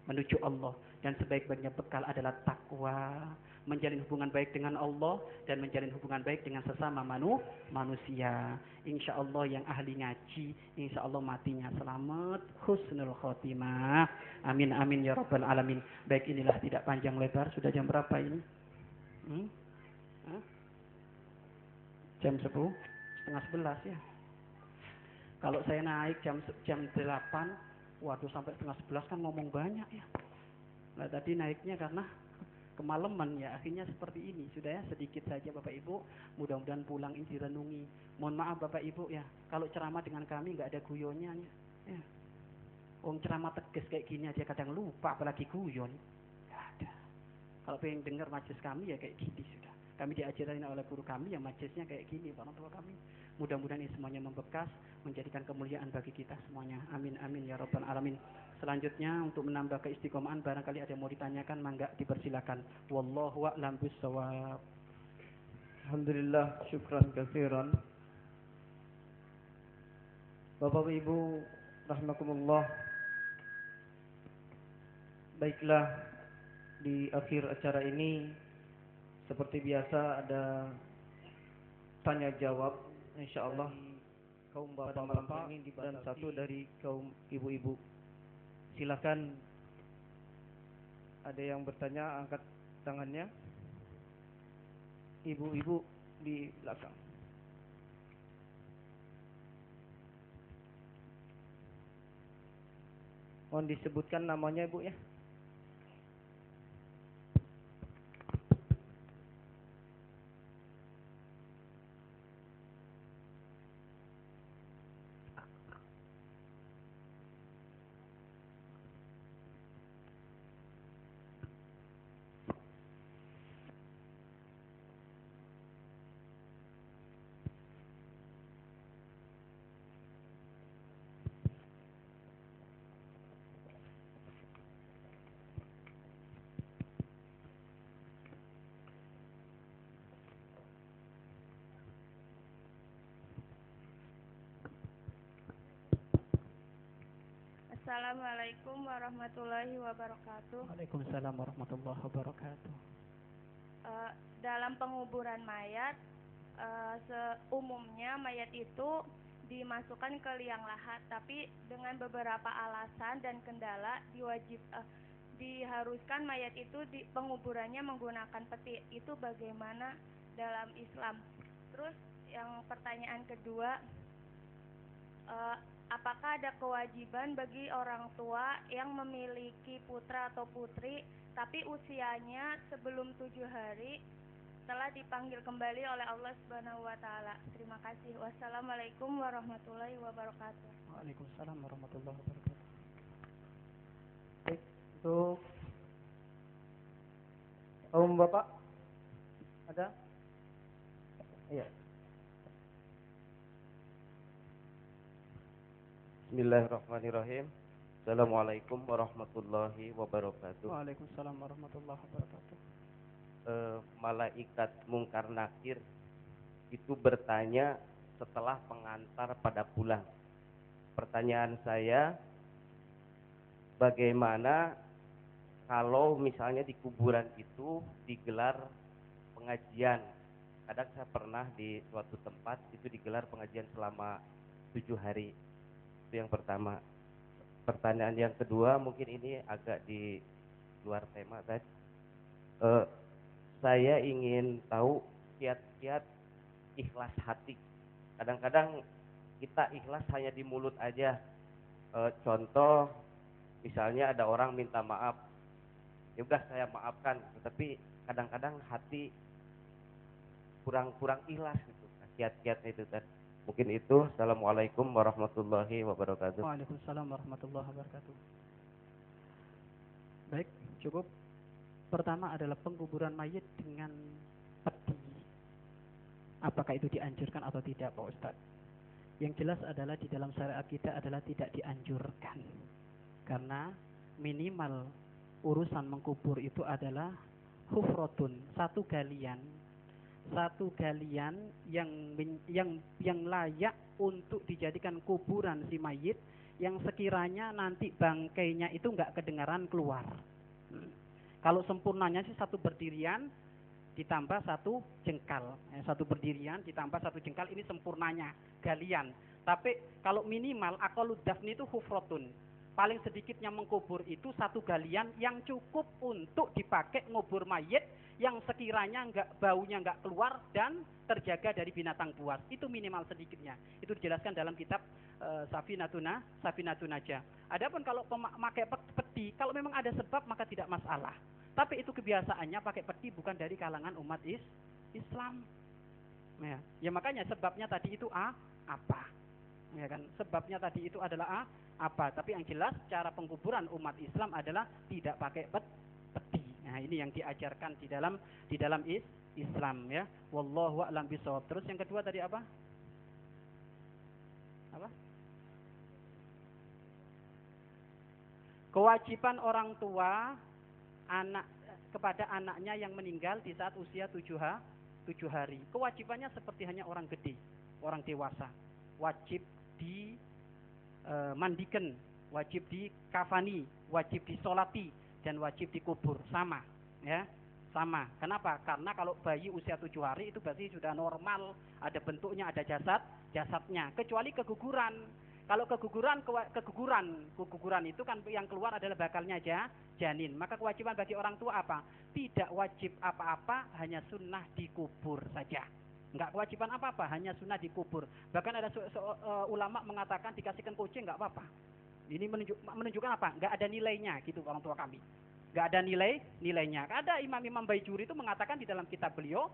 menuju Allah dan sebaik-baiknya bekal adalah takwa. Menjalin hubungan baik dengan Allah dan menjalin hubungan baik dengan sesama manusia. Insya Allah yang ahli ngaji, insya Allah matinya selamat, husnul khotimah. Amin amin ya rabbal alamin. Baik, inilah tidak panjang lebar. Sudah jam berapa ini? Jam 10, setengah 11 ya. Kalau saya naik jam 8, waduh sampai setengah 11 kan ngomong banyak ya. Nah tadi naiknya karena kemalaman ya, akhirnya seperti ini. Sudah ya, sedikit saja Bapak Ibu. Mudah-mudahan pulang ini direnungi. Mohon maaf Bapak Ibu ya, kalau ceramah dengan kami nggak ada guyonnya ya. Wong ceramah tegas kayak gini aja kadang lupa, apalagi guyon. Nggak ada. Kalau pengen dengar majelis kami ya kayak gini sudah. Kami diajarin oleh guru kami yang majelisnya kayak gini, orang tua kami. Mudah-mudahan ini semuanya membekas, menjadikan kemuliaan bagi kita semuanya. Amin amin ya rabbal alamin. Selanjutnya untuk menambah keistiqomahan, barangkali ada yang mau ditanyakan, mangga dipersilakan. Wallahu a'lam bishawab. Alhamdulillah, syukran katsiran. Bapak Ibu rahimakumullah. Baiklah, di akhir acara ini seperti biasa ada tanya jawab, insyaallah kaum bapak-bapak dan satu dari kaum ibu-ibu. Silakan, ada yang bertanya, angkat tangannya. Ibu-ibu di belakang. Mohon disebutkan namanya Ibu ya. Assalamualaikum warahmatullahi wabarakatuh. Waalaikumsalam warahmatullahi wabarakatuh. Dalam penguburan mayat, umumnya mayat itu dimasukkan ke liang lahat, tapi dengan beberapa alasan dan kendala diharuskan mayat itu penguburannya menggunakan peti. Itu bagaimana dalam Islam? Terus yang pertanyaan kedua, apakah ada kewajiban bagi orang tua yang memiliki putra atau putri tapi usianya sebelum 7 hari telah dipanggil kembali oleh Allah Subhanahu wa taala? Terima kasih. Wassalamualaikum warahmatullahi wabarakatuh. Waalaikumsalam warahmatullahi wabarakatuh. Baik, untuk Bapak ada? Iya. Bismillahirrahmanirrahim. Assalamualaikum warahmatullahi wabarakatuh. Waalaikumsalam warahmatullahi wabarakatuh. Malaikat Mungkar Nakir itu bertanya setelah pengantar pada pulang. Pertanyaan saya, bagaimana kalau misalnya di kuburan itu digelar pengajian? Kadang saya pernah di suatu tempat itu digelar pengajian selama 7 hari. Itu yang pertama. Pertanyaan yang kedua, mungkin ini agak di luar tema tadi. Saya ingin tahu kiat-kiat ikhlas hati. Kadang-kadang kita ikhlas hanya di mulut aja. Contoh, misalnya ada orang minta maaf, ya udah saya maafkan, tapi kadang-kadang hati kurang ikhlas gitu. Kiat-kiatnya itu kan. Mungkin itu. Assalamualaikum warahmatullahi wabarakatuh. Waalaikumsalam warahmatullahi wabarakatuh. Baik, cukup. Pertama adalah penguburan mayit dengan peti. Apakah itu dianjurkan atau tidak, Pak Ustadz? Yang jelas adalah di dalam syariat kita adalah tidak dianjurkan. Karena minimal urusan mengkubur itu adalah hufratun, satu galian. Satu galian yang layak untuk dijadikan kuburan si mayit, yang sekiranya nanti bangkainya itu enggak kedengaran keluar. Kalau sempurnanya sih satu berdirian ditambah satu jengkal. Satu berdirian ditambah satu jengkal, ini sempurnanya galian. Tapi kalau minimal aqallud dafni itu hufratun. Paling sedikitnya mengkubur itu satu galian yang cukup untuk dipakai ngubur mayit, yang sekiranya baunya enggak keluar dan terjaga dari binatang buas. Itu minimal sedikitnya. Itu dijelaskan dalam kitab Safinatun Najah. Adapun kalau memakai peti, kalau memang ada sebab maka tidak masalah. Tapi itu kebiasaannya pakai peti bukan dari kalangan umat Islam. Ya makanya sebabnya tadi itu apa? Ya kan? Sebabnya tadi itu adalah apa? Tapi yang jelas cara pengkuburan umat Islam adalah tidak pakai peti. Nah, ini yang diajarkan di dalam Islam ya. Wallahu a'lam bishawab. Terus yang kedua tadi apa? Apa? Kewajiban orang tua kepada anaknya yang meninggal di saat usia 7 hari. Kewajibannya seperti hanya orang gede, orang dewasa. Wajib dimandikan, wajib dikafani, wajib disolati, dan wajib dikubur. Sama, ya. Sama. Kenapa? Karena kalau bayi usia 7 hari itu berarti sudah normal, ada bentuknya, ada jasadnya. Kecuali keguguran. Kalau keguguran itu kan yang keluar adalah bakalnya janin. Maka kewajiban bagi orang tua apa? Tidak wajib apa-apa, hanya sunnah dikubur saja. Enggak kewajiban apa-apa, hanya sunnah dikubur. Bahkan ada ulama mengatakan dikasihkan kucing enggak apa-apa. Ini menunjukkan apa? Enggak ada nilainya gitu orang tua kami. Enggak ada nilainya. Ada Imam Baijuri itu mengatakan di dalam kitab beliau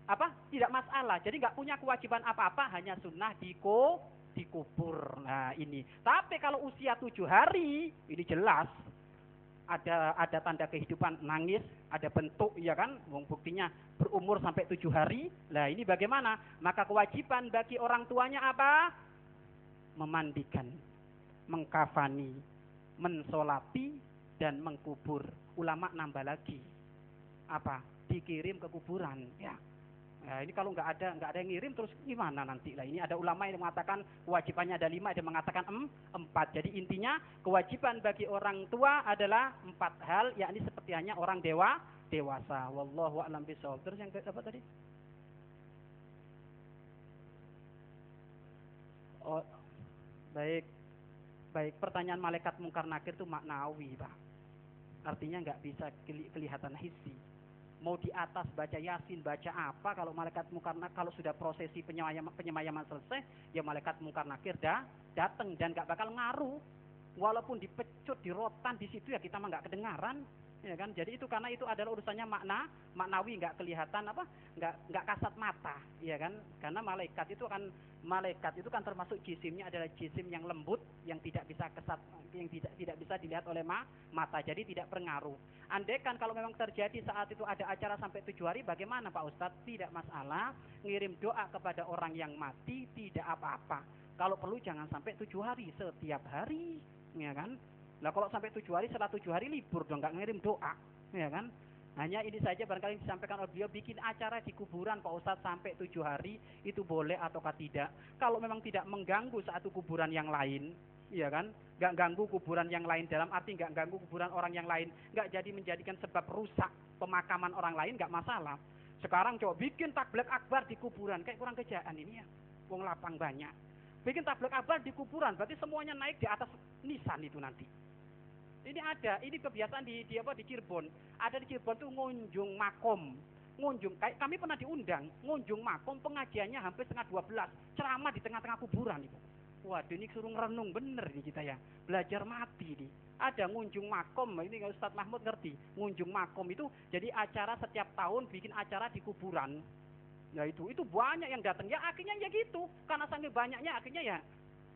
apa? Tidak masalah. Jadi enggak punya kewajiban apa-apa, hanya sunnah dikubur. Nah ini. Tapi kalau usia 7 hari, ini jelas ada tanda kehidupan, nangis, ada bentuk, ya kan? Buktinya berumur sampai 7 hari. Nah ini bagaimana? Maka kewajiban bagi orang tuanya apa? Memandikan, mengkafani, mensolati, dan mengkubur. Ulama nambah lagi. Apa? Dikirim ke kuburan. Ya. Nah, ini kalau nggak ada yang ngirim terus gimana nanti lah. Ini ada ulama yang mengatakan kewajibannya ada 5, ada yang mengatakan 4. Jadi intinya kewajiban bagi orang tua adalah 4 hal, yakni seperti hanya orang dewasa. Wallahu a'lam bishawab. Terus yang apa tadi? Oh, baik. Pertanyaan malaikat mungkar nakir itu maknawi, Pak. Artinya nggak bisa kelihatan hissi. Mau di atas baca Yasin, baca apa, kalau malaikat mungkar nakir, kalau sudah prosesi penyemayaman selesai, ya malaikat mungkar nakir datang dan nggak bakal ngaruh. Walaupun dipecut, dirotan di situ ya kita mah nggak kedengaran, ya kan? Jadi itu karena itu adalah urusannya maknawi, nggak kelihatan apa, nggak kasat mata, ya kan? Karena malaikat itu kan termasuk jisimnya adalah jisim yang lembut, yang tidak bisa yang tidak bisa dilihat oleh mata, jadi tidak berpengaruh. Andai kan kalau memang terjadi saat itu ada acara sampai 7 hari, bagaimana Pak Ustadz? Tidak masalah, ngirim doa kepada orang yang mati tidak apa-apa. Kalau perlu jangan sampai 7 hari, setiap hari, ya kan? Nah kalau sampai 7 hari, setelah 7 hari libur dong, nggak ngirim doa, ya kan? Hanya ini saja barangkali disampaikan oleh beliau, bikin acara di kuburan Pak Ustadz sampai 7 hari, itu boleh ataukah tidak? Kalau memang tidak mengganggu satu kuburan yang lain, iya kan? Nggak ganggu kuburan yang lain, dalam arti nggak ganggu kuburan orang yang lain, nggak jadi menjadikan sebab rusak pemakaman orang lain, nggak masalah. Sekarang coba bikin tabligh akbar di kuburan, kayak kurang kerjaan ini ya, wong lapang banyak. Bikin tabligh akbar di kuburan, berarti semuanya naik di atas nisan itu nanti. Ini ada, ini kebiasaan di Cirebon. Ada di Cirebon tuh ngunjung makom. Kayak kami pernah diundang, ngunjung makom, pengajiannya hampir 11:30, ceramah di tengah-tengah kuburan itu. Waduh, ini suruh ngerenung bener nih kita ya, belajar mati nih. Ada ngunjung makom, ini Ustadz Mahmud ngerti. Ngunjung makom itu jadi acara setiap tahun, bikin acara di kuburan. Ya itu banyak yang datang. Ya akhirnya ya gitu, karena saking banyaknya akhirnya ya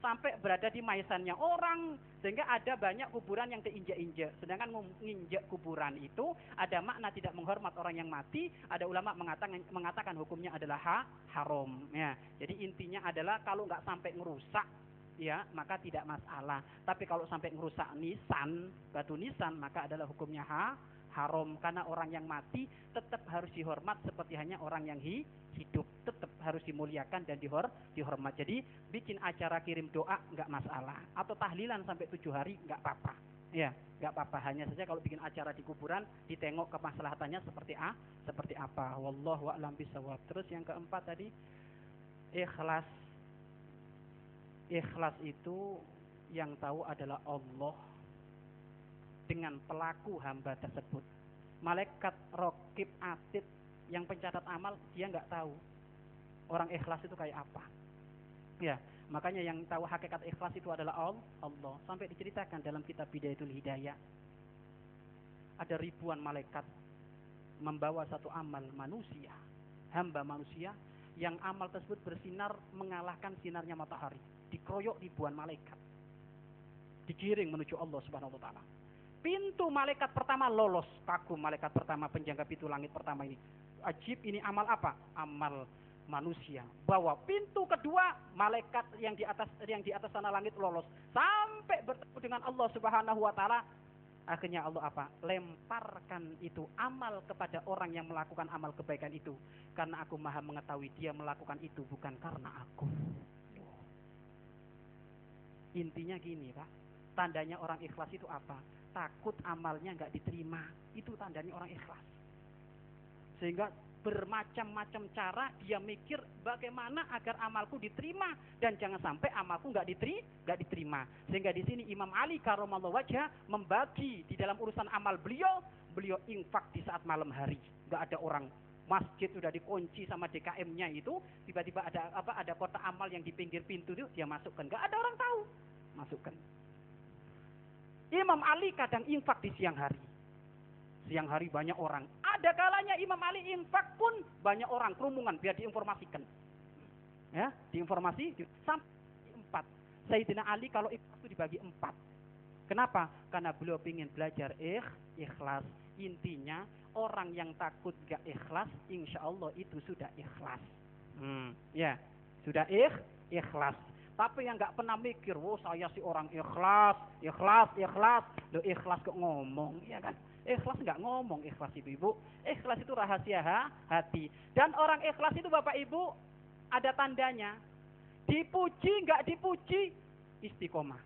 sampai berada di maisannya orang, sehingga ada banyak kuburan yang diinjak-injak. Sedangkan menginjak kuburan itu ada makna tidak menghormat orang yang mati. Ada ulama mengatakan hukumnya adalah haram. Ya, jadi intinya adalah kalau nggak sampai ngerusak, ya maka tidak masalah. Tapi kalau sampai ngerusak nisan, batu nisan, maka adalah hukumnya haram. Karena orang yang mati tetap harus dihormat seperti hanya orang yang hidup. Tetap harus dimuliakan dan dihormat. Jadi bikin acara kirim doa nggak masalah. Atau tahlilan sampai 7 hari nggak apa-apa. Ya, nggak apa-apa. Hanya saja kalau bikin acara di kuburan ditengok kemaslahatannya seperti apa. Wallahu a'lam bishawab. Terus yang keempat tadi ikhlas. Ikhlas itu yang tahu adalah Allah dengan pelaku hamba tersebut. Malaikat Raqib Atid yang pencatat amal dia nggak tahu orang ikhlas itu kayak apa. Ya, makanya yang tahu hakikat ikhlas itu adalah Allah. Sampai diceritakan dalam kitab Bidayatul Hidayah. Ada ribuan malaikat membawa satu amal manusia, hamba manusia yang amal tersebut bersinar mengalahkan sinarnya matahari. Dikeroyok ribuan malaikat. Digiring menuju Allah Subhanahu wa taala. Pintu malaikat pertama lolos, kagum malaikat pertama penjaga pintu langit pertama ini. Ajib, ini amal apa? Amal manusia. Bawa pintu kedua, malaikat yang di atas sana langit lolos sampai bertemu dengan Allah Subhanahu wa taala. Akhirnya Allah apa? Lemparkan itu amal kepada orang yang melakukan amal kebaikan itu. Karena aku maha mengetahui dia melakukan itu bukan karena aku. Intinya gini, Pak. Tandanya orang ikhlas itu apa? Takut amalnya nggak diterima. Itu tandanya orang ikhlas. Sehingga bermacam-macam cara dia mikir bagaimana agar amalku diterima dan jangan sampai amalku nggak diterima. Sehingga di sini Imam Ali karramallahu wajhah membagi di dalam urusan amal beliau infak di saat malam hari. Nggak ada orang, masjid sudah dikunci sama DKM-nya itu, tiba-tiba ada kotak amal yang di pinggir pintu itu dia masukkan. Nggak ada orang tahu, masukkan. Imam Ali kadang infak di siang hari. Siang hari banyak orang. Ada kalanya Imam Ali infak pun banyak orang, kerumunan biar diinformasikan. Ya, diinformasi sampai 4. Sayyidina Ali kalau infak itu dibagi 4. Kenapa? Karena beliau ingin belajar ikhlas. Intinya orang yang takut gak ikhlas, insya Allah itu sudah ikhlas. Ya, sudah ikhlas. Tapi yang nggak pernah mikir, saya si orang ikhlas. Loh, ikhlas kok ngomong, ya kan? Ikhlas nggak ngomong, ikhlas ibu-ibu. Ikhlas itu rahasia hati. Dan orang ikhlas itu Bapak Ibu ada tandanya. Dipuji nggak dipuji, istiqomah.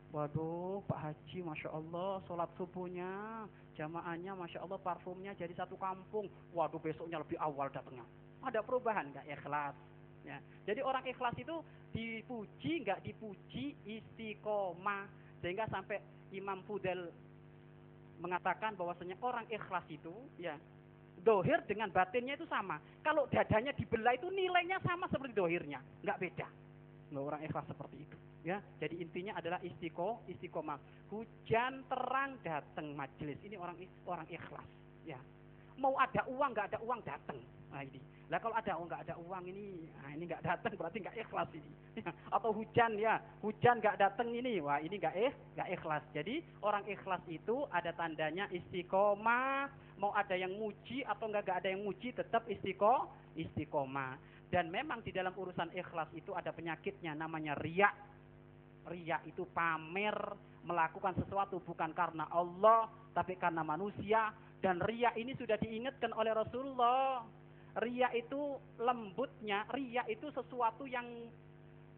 Waduh, Pak Haji, Masya Allah, sholat subuhnya, jamaahnya, Masya Allah, parfumnya jadi satu kampung. Waduh, besoknya lebih awal datangnya. Ada perubahan nggak? Ikhlas. Ya. Jadi orang ikhlas itu dipuji nggak dipuji, istiqomah. Sehingga sampai Imam Fudail mengatakan bahwasanya orang ikhlas itu ya dohir dengan batinnya itu sama. Kalau dadanya dibelah itu nilainya sama seperti dohirnya, nggak beda. Nggak, orang ikhlas seperti itu. Ya, jadi intinya adalah istiqomah. Hujan terang datang majelis. Ini orang ikhlas. Ya, mau ada uang nggak ada uang datang. Nah ini. Lah kalau nggak ada uang ini nggak datang berarti nggak ikhlas ini. Atau hujan nggak datang ini, wah ini nggak ikhlas. Jadi orang ikhlas itu ada tandanya istiqomah. Mau ada yang muji atau nggak ada yang muji tetap istiqomah. Dan memang di dalam urusan ikhlas itu ada penyakitnya namanya riya. Riya itu pamer, melakukan sesuatu bukan karena Allah tapi karena manusia. Dan riya ini sudah diingatkan oleh Rasulullah. Riya itu lembutnya, riya itu sesuatu yang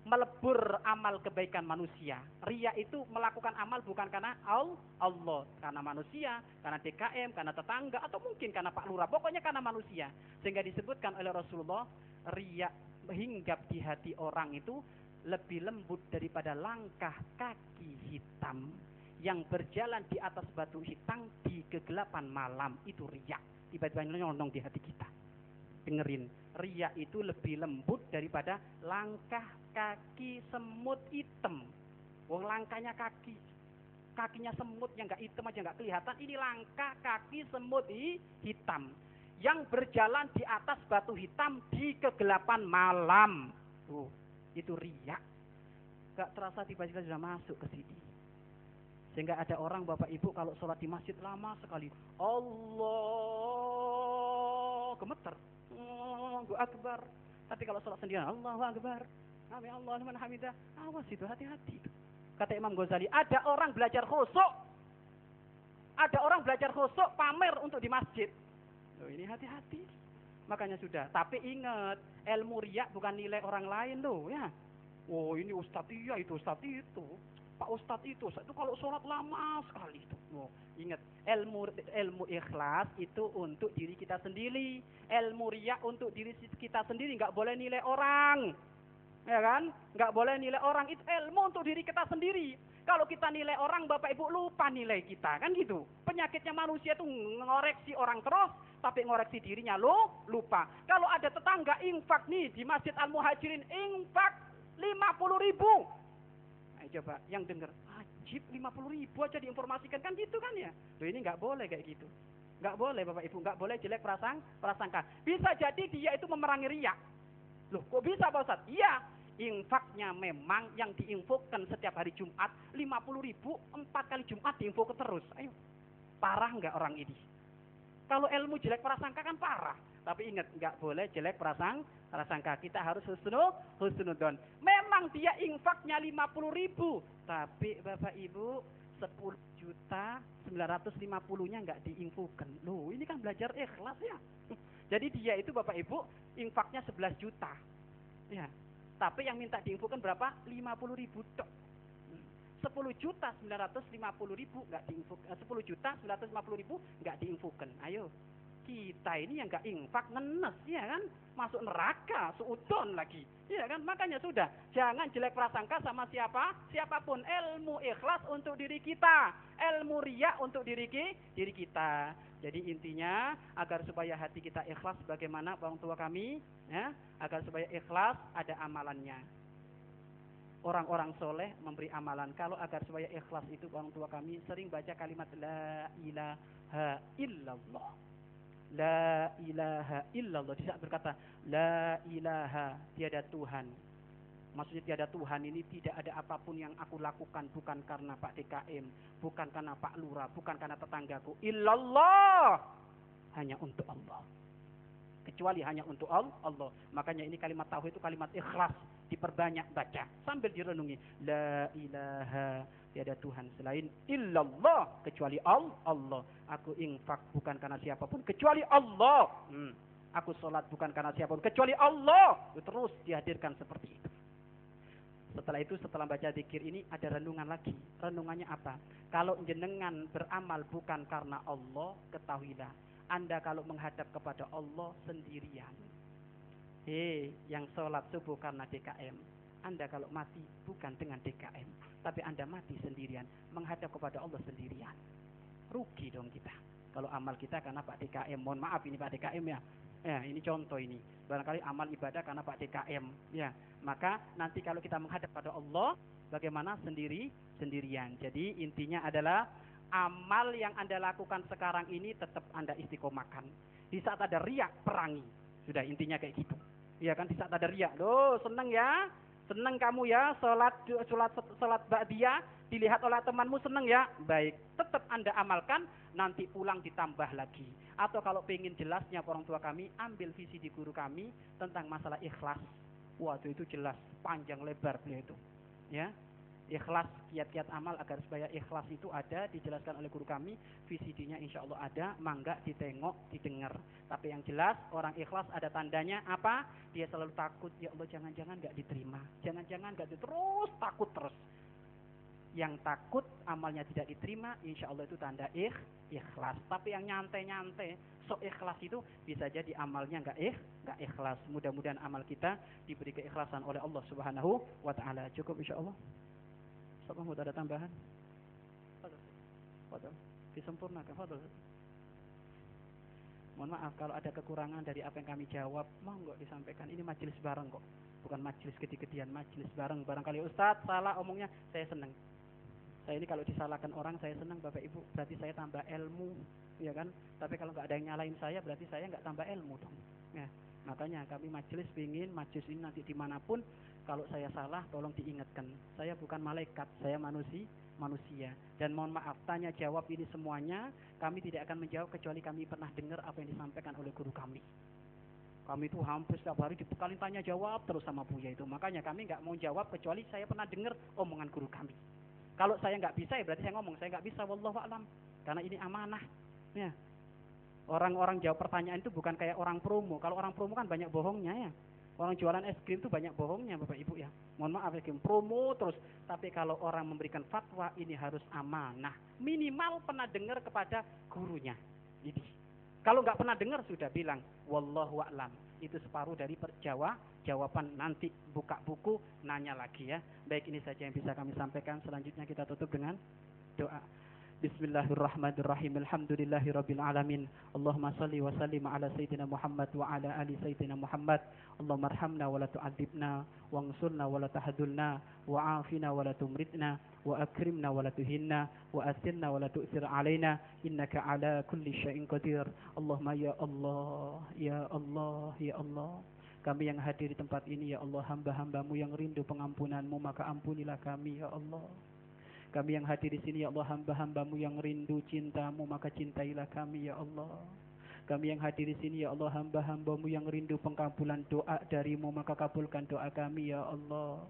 melebur amal kebaikan manusia. Riya itu melakukan amal bukan karena Allah, karena manusia, karena DKM, karena tetangga, atau mungkin karena Pak Lurah. Pokoknya karena manusia. Sehingga disebutkan oleh Rasulullah, riya hinggap di hati orang itu lebih lembut daripada langkah kaki hitam yang berjalan di atas batu hitam di kegelapan malam. Itu riya. Tiba-tiba nyelonong di hati kita. Dengerin, riya itu lebih lembut daripada langkah kaki semut hitam. Wong langkahnya kakinya semut yang nggak hitam aja nggak kelihatan. Ini langkah kaki semut hitam yang berjalan di atas batu hitam di kegelapan malam. Tuh, itu riya. Gak terasa tiba-tiba sudah masuk ke sini. Sehingga ada orang Bapak Ibu kalau sholat di masjid lama sekali, Allah gemeter. Allahu Akbar. Tapi kalau sholat sendirian, Allahu Akbar. Sami Allahu liman hamidah. Awas itu, hati-hati itu. Kata Imam Ghazali, ada orang belajar khusyuk. Ada orang belajar khusyuk pamer untuk di masjid. Loh, ini hati-hati. Makanya sudah. Tapi ingat, ilmu riya bukan nilai orang lain loh ya. Oh ini ustadz iya itu ustadz itu. Pak ustadz itu kalau sholat lama sekali itu. Oh, ingat, ilmu ikhlas itu untuk diri kita sendiri. Ilmu riya untuk diri kita sendiri, nggak boleh nilai orang. Ya kan? Nggak boleh nilai orang, itu ilmu untuk diri kita sendiri. Kalau kita nilai orang, Bapak Ibu lupa nilai kita, kan gitu. Penyakitnya manusia itu ngoreksi orang terus, tapi ngoreksi dirinya lupa. Kalau ada tetangga infak nih di Masjid Al-Muhajirin, infak 50.000. Nah, coba yang dengar, ajib 50.000 aja diinformasikan, kan gitu kan ya. Loh, ini nggak boleh kayak gitu. Nggak boleh Bapak Ibu, nggak boleh jelek prasangka. Bisa jadi dia itu memerangi riya. Loh, kok bisa Pak Ustaz? Iya, infaknya memang yang diinfokan setiap hari Jumat 50.000, 4 kali Jumat diinfokan terus. Ayo, parah nggak orang ini? Kalau ilmu jelek prasangka kan parah. Tapi ingat, nggak boleh jelek prasangka. Kita harus husnudon. Memang dia infaknya 50.000, tapi Bapak Ibu 10.950.000-nya nggak diinfokan. Loh, ini kan belajar ikhlas ya. Jadi dia itu Bapak Ibu infaknya 11 juta. Ya. Tapi yang minta diinfokan berapa? 50.000 tok. 10.950.000 enggak diinfokan. 10.950.000 enggak diinfokan. Ayo. Kita ini yang enggak infak nenes ya kan? Masuk neraka, seudon lagi. Ya kan? Makanya sudah, jangan jelek prasangka sama siapapun. Ilmu ikhlas untuk diri kita, ilmu riya untuk diri kita. Jadi intinya agar supaya hati kita ikhlas bagaimana orang tua kami, ya, agar supaya ikhlas ada amalannya. Orang-orang soleh memberi amalan. Kalau agar supaya ikhlas itu orang tua kami sering baca kalimat la ilaha illallah. La ilaha illallah. Di saat berkata la ilaha, tiada Tuhan. Maksudnya tiada Tuhan ini tidak ada apapun yang aku lakukan bukan karena Pak DKM, bukan karena Pak Lurah, bukan karena tetanggaku. Illallah, hanya untuk Allah. Kecuali hanya untuk Allah. Makanya ini kalimat tauhid itu kalimat ikhlas, diperbanyak baca sambil direnungi. La ilaha, tiada Tuhan selain illallah, kecuali Allah. Aku infak bukan karena siapapun kecuali Allah. Aku sholat bukan karena siapapun kecuali Allah. Terus dihadirkan seperti itu. Setelah itu, setelah baca zikir ini ada renungan lagi. Renungannya apa? Kalau jenengan beramal bukan karena Allah, ketahuilah Anda kalau menghadap kepada Allah sendirian. Yang sholat subuh karena DKM, Anda kalau mati bukan dengan DKM, tapi Anda mati sendirian, menghadap kepada Allah sendirian. Rugi dong kita. Kalau amal kita karena Pak DKM, mohon maaf ini Pak DKM ya. Ya, ini contoh ini. Barangkali amal ibadah karena Pak DKM, ya. Maka nanti kalau kita menghadap pada Allah, bagaimana sendirian. Jadi intinya adalah amal yang Anda lakukan sekarang ini tetap Anda istiqomahkan. Di saat ada riya, perangi. Sudah intinya kayak gitu. Iya kan, di saat ada riya. Loh, seneng ya? Seneng kamu ya salat ba'diyah dilihat oleh temanmu, seneng ya? Baik, tetap Anda amalkan, nanti pulang ditambah lagi. Atau kalau pengen jelasnya orang tua kami, ambil visi di guru kami tentang masalah ikhlas. Waduh, itu jelas, panjang lebar beliau itu. Ya. Ikhlas, kiat-kiat amal agar supaya ikhlas itu ada, dijelaskan oleh guru kami, VCD-nya insya Allah ada, mangga ditengok, didengar. Tapi yang jelas, orang ikhlas ada tandanya apa? Dia selalu takut, ya Allah jangan-jangan gak diterima, jangan-jangan gak diterima, terus takut terus. Yang takut amalnya tidak diterima, insya Allah itu tanda ikhlas. Tapi yang nyantai-nyantai, sok ikhlas itu bisa jadi amalnya nggak ikhlas. Mudah-mudahan amal kita diberi keikhlasan oleh Allah Subhanahu wa Ta'ala. Cukup insya Allah. Siapa mau ada tambahan? Fadal. Disempurnakan. Fadal. Mohon maaf kalau ada kekurangan dari apa yang kami jawab, monggo disampaikan. Ini majelis bareng kok, bukan majelis gede-gedean, majelis bareng. Barangkali Ustadz salah omongnya, saya senang. Saya ini kalau disalahkan orang saya senang Bapak Ibu, berarti saya tambah ilmu, ya kan? Tapi kalau nggak ada yang nyalain saya, berarti saya nggak tambah ilmu dong. Ya, makanya kami majelis pingin majelis ini nanti dimanapun, kalau saya salah tolong diingatkan. Saya bukan malaikat, saya manusia. Dan mohon maaf, tanya jawab ini semuanya kami tidak akan menjawab kecuali kami pernah dengar apa yang disampaikan oleh guru kami. Kami itu hampir setiap hari dibekali tanya jawab terus sama Buya itu. Makanya kami nggak mau jawab kecuali saya pernah dengar omongan guru kami. Kalau saya nggak bisa ya berarti saya ngomong saya nggak bisa, wallahu a'lam. karena ini amanah. Ya. Orang-orang jawab pertanyaan itu bukan kayak orang promo. Kalau orang promo kan banyak bohongnya ya. Orang jualan es krim itu banyak bohongnya Bapak Ibu ya. Mohon maaf es krim promo terus. Tapi kalau orang memberikan fatwa ini harus amanah. Minimal pernah dengar kepada gurunya. Ini. Kalau nggak pernah dengar sudah bilang wallahu a'lam. Itu separuh dari jawaban. Nanti buka buku nanya lagi ya. Baik, ini saja yang bisa kami sampaikan. Selanjutnya kita tutup dengan doa. Bismillahirrahmanirrahim. Alhamdulillahirabbil alamin. Allahumma shalli wa sallim ala sayyidina Muhammad wa ala ali sayyidina Muhammad. Allahumma arhamna wa la tu'adzibna wansurna wa la tahdulna wa afina wa la tumritna wa akrimna wa la tuhinna wa asirna wa la tu'sir alaina innaka ala kulli syai'in qadir. Allahumma ya Allah, ya Allah, ya Allah. Kami yang hadir di tempat ini ya Allah, hamba-hambamu yang rindu pengampunanmu, maka ampunilah kami ya Allah. Kami yang hadir di sini ya Allah, hamba-hambamu yang rindu cintamu, maka cintailah kami ya Allah. Kami yang hadir di sini ya Allah, hamba-hambamu yang rindu pengkabulan doa darimu, maka kabulkan doa kami ya Allah.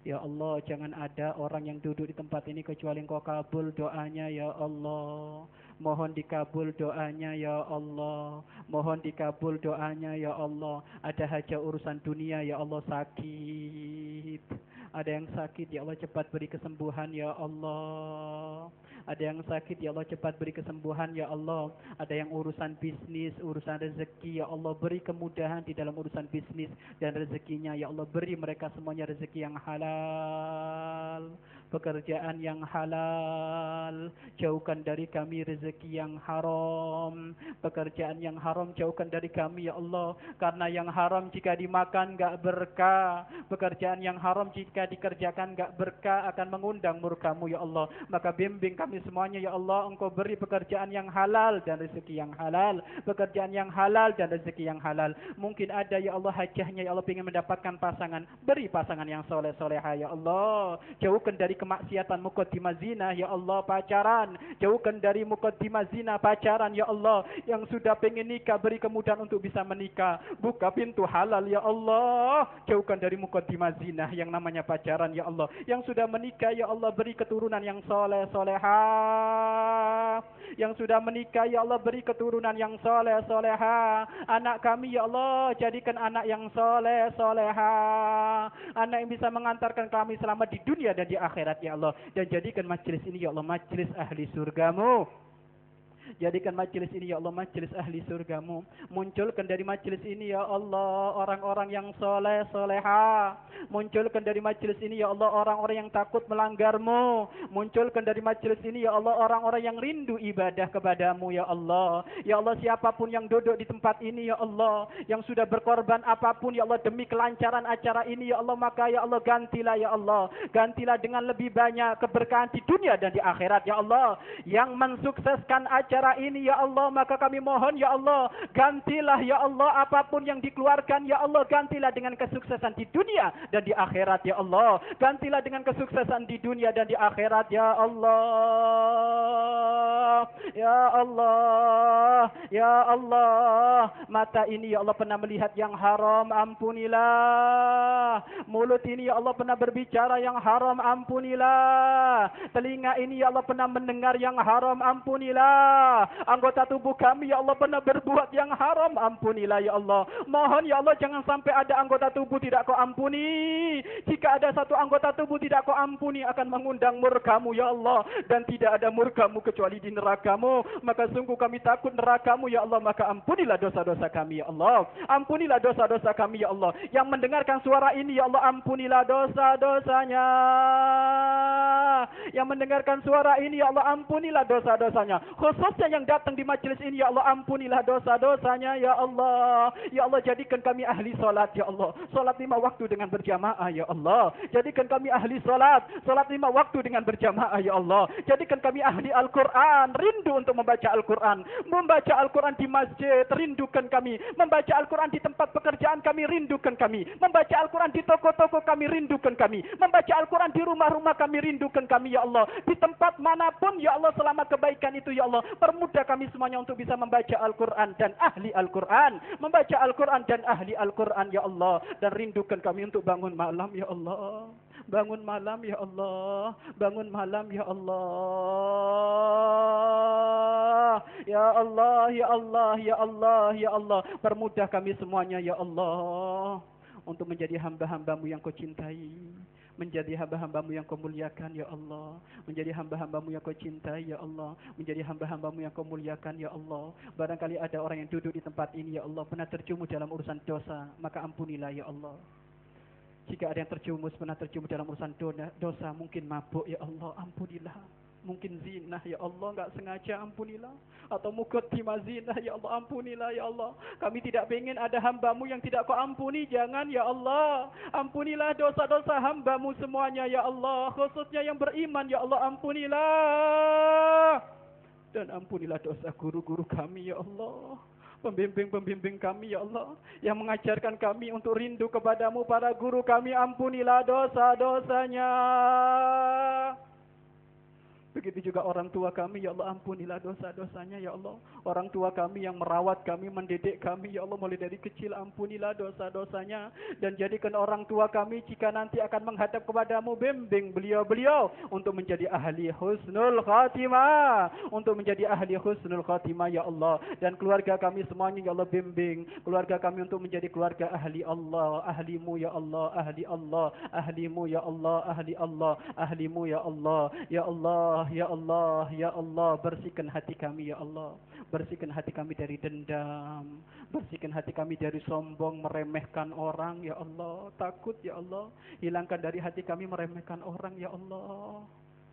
Ya Allah, jangan ada orang yang duduk di tempat ini kecuali Engkau kabul doanya ya Allah. Mohon dikabul doanya ya Allah. Mohon dikabul doanya ya Allah. Ada hajat urusan dunia ya Allah, sakit. Ada yang sakit ya Allah, cepat beri kesembuhan ya Allah. Ada yang sakit ya Allah, cepat beri kesembuhan ya Allah. Ada yang urusan bisnis, urusan rezeki ya Allah, beri kemudahan di dalam urusan bisnis dan rezekinya ya Allah. Beri mereka semuanya rezeki yang halal, pekerjaan yang halal. Jauhkan dari kami rezeki yang haram, pekerjaan yang haram jauhkan dari kami ya Allah. Karena yang haram jika dimakan enggak berkah, pekerjaan yang haram jika dikerjakan enggak berkah, akan mengundang murka-Mu ya Allah. Maka bimbing kami semuanya ya Allah, Engkau beri pekerjaan yang halal dan rezeki yang halal, pekerjaan yang halal dan rezeki yang halal. Mungkin ada ya Allah hajahnya ya Allah, ingin mendapatkan pasangan, beri pasangan yang soleh-solehah ya Allah. Jauhkan dari kemaksiatan muqaddimah zina ya Allah, pacaran. Jauhkan dari muqaddimah zina, pacaran ya Allah. Yang sudah pengen nikah, beri kemudahan untuk bisa menikah. Buka pintu halal ya Allah. Jauhkan dari muqaddimah zina yang namanya pacaran ya Allah. Yang sudah menikah ya Allah, beri keturunan yang soleh-solehah. Yang sudah menikah ya Allah, beri keturunan yang soleh-solehah. Anak kami ya Allah, jadikan anak yang soleh-solehah. Anak yang bisa mengantarkan kami selamat di dunia dan di akhirat ya Allah. Dan jadikan majelis ini ya Allah, majelis ahli surga-Mu. Jadikan majelis ini ya Allah, majelis ahli surga-Mu. Munculkan dari majelis ini ya Allah orang-orang yang soleh soleha. Munculkan dari majelis ini ya Allah orang-orang yang takut melanggar-Mu. Munculkan dari majelis ini ya Allah orang-orang yang rindu ibadah kepada-Mu ya Allah. Ya Allah, siapapun yang duduk di tempat ini ya Allah, yang sudah berkorban apapun ya Allah demi kelancaran acara ini ya Allah, maka ya Allah gantilah ya Allah. Gantilah dengan lebih banyak keberkahan di dunia dan di akhirat ya Allah. Yang mensukseskan acara ini ya Allah, maka kami mohon ya Allah, gantilah ya Allah apapun yang dikeluarkan ya Allah, gantilah dengan kesuksesan di dunia dan di akhirat ya Allah. Gantilah dengan kesuksesan di dunia dan di akhirat ya Allah. Ya Allah, ya Allah. Mata ini ya Allah pernah melihat yang haram, ampunilah. Mulut ini ya Allah pernah berbicara yang haram, ampunilah. Telinga ini ya Allah pernah mendengar yang haram, ampunilah. Anggota tubuh kami ya Allah pernah berbuat yang haram, ampunilah ya Allah. Mohon ya Allah jangan sampai ada anggota tubuh tidak Kau ampuni. Jika ada satu anggota tubuh tidak Kau ampuni, akan mengundang murka-Mu ya Allah. Dan tidak ada murka-Mu kecuali di neraka-Mu. Maka sungguh kami takut neraka-Mu ya Allah. Maka ampunilah dosa-dosa kami ya Allah. Ampunilah dosa-dosa kami ya Allah. Yang mendengarkan suara ini ya Allah, ampunilah dosa-dosanya. Yang mendengarkan suara ini ya Allah, ampunilah dosa-dosanya. Khususnya yang datang di majelis ini ya Allah, ampunilah dosa-dosanya ya Allah. Ya Allah, jadikan kami ahli salat ya Allah. Salat 5 waktu dengan berjamaah ya Allah. Jadikan kami ahli salat, salat 5 waktu dengan berjamaah ya Allah. Jadikan kami ahli Al-Qur'an, rindu untuk membaca Al-Qur'an. Membaca Al-Qur'an di masjid, rindukan kami. Membaca Al-Qur'an di tempat pekerjaan kami, rindukan kami. Membaca Al-Qur'an di toko-toko kami, rindukan kami. Membaca Al-Qur'an di rumah-rumah kami, rindukan kami ya Allah. Di tempat manapun ya Allah, selama kebaikan itu ya Allah, permudah kami semuanya untuk bisa membaca Al-Quran dan ahli Al-Quran. Membaca Al-Quran dan ahli Al-Quran ya Allah. Dan rindukan kami untuk bangun malam ya Allah. bangun malam ya Allah, bangun malam ya Allah. Ya Allah, ya Allah, ya Allah, ya Allah, permudah kami semuanya ya Allah untuk menjadi hamba-hambamu yang kau cintai, menjadi hamba-hambamu yang kau muliakan ya Allah, menjadi hamba-hambamu yang kau cintai ya Allah, menjadi hamba-hambamu yang kau muliakan ya Allah. Barangkali ada orang yang duduk di tempat ini ya Allah pernah terjumus dalam urusan dosa, maka ampunilah ya Allah. Jika ada yang pernah terjumus dalam urusan dosa, mungkin mabuk ya Allah, ampunilah. Mungkin zina ya Allah, enggak sengaja, ampunilah. Atau muqaddimah zina ya Allah, ampunilah ya Allah. Kami tidak ingin ada hambamu yang tidak kau ampuni, jangan ya Allah. Ampunilah dosa-dosa hambamu semuanya ya Allah, khususnya yang beriman ya Allah, ampunilah. Dan ampunilah dosa guru-guru kami ya Allah, pembimbing-pembimbing kami ya Allah, yang mengajarkan kami untuk rindu kepadamu. Para guru kami, ampunilah dosa-dosanya. Begitu juga orang tua kami ya Allah, ampunilah dosa-dosanya ya Allah. Orang tua kami yang merawat kami, mendidik kami ya Allah mulai dari kecil, ampunilah dosa-dosanya. Dan jadikan orang tua kami jika nanti akan menghadap kepadamu, bimbing beliau-beliau untuk menjadi ahli husnul khatimah, untuk menjadi ahli husnul khatimah ya Allah. Dan keluarga kami semuanya ya Allah, bimbing keluarga kami untuk menjadi keluarga ahli Allah, ahlimu ya Allah, ahli Allah, ahlimu ya Allah, ahli Allah, ahlimu ya Allah, ya Allah, ya Allah, ya Allah. Bersihkan hati kami ya Allah, bersihkan hati kami dari dendam, bersihkan hati kami dari sombong, meremehkan orang ya Allah, takut ya Allah. Hilangkan dari hati kami meremehkan orang ya Allah.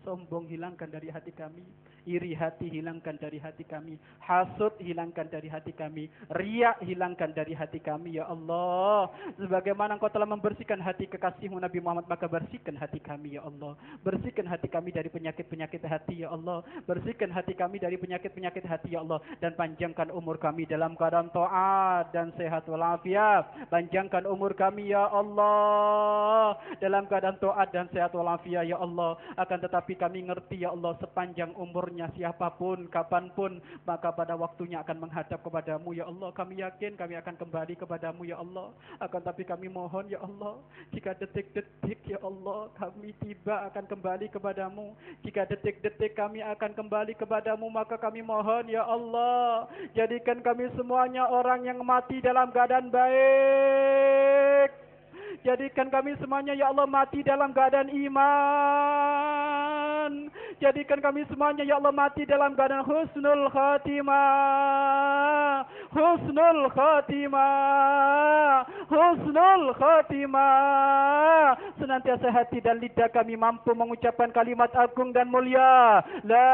Sombong hilangkan dari hati kami, iri hati hilangkan dari hati kami, hasud hilangkan dari hati kami, riya hilangkan dari hati kami ya Allah. Sebagaimana Engkau telah membersihkan hati kekasihmu Nabi Muhammad, maka bersihkan hati kami ya Allah. Bersihkan hati kami dari penyakit-penyakit hati ya Allah, bersihkan hati kami dari penyakit-penyakit hati ya Allah. Dan panjangkan umur kami dalam keadaan taat dan sehat walafiat. Panjangkan umur kami ya Allah dalam keadaan taat dan sehat walafiat ya Allah. Akan tetapi kami ngerti ya Allah, sepanjang umurnya siapapun, kapanpun, maka pada waktunya akan menghadap kepadamu ya Allah. Kami yakin kami akan kembali kepadamu ya Allah. Akan tapi kami mohon ya Allah, jika detik-detik ya Allah kami tiba akan kembali kepadamu, jika detik-detik kami akan kembali kepadamu, maka kami mohon ya Allah, jadikan kami semuanya orang yang mati dalam keadaan baik. Jadikan kami semuanya ya Allah mati dalam keadaan iman. Jadikan kami semuanya ya Allah mati dalam keadaan husnul khatimah. Husnul khatimah. Husnul khatimah. Senantiasa hati dan lidah kami mampu mengucapkan kalimat agung dan mulia, la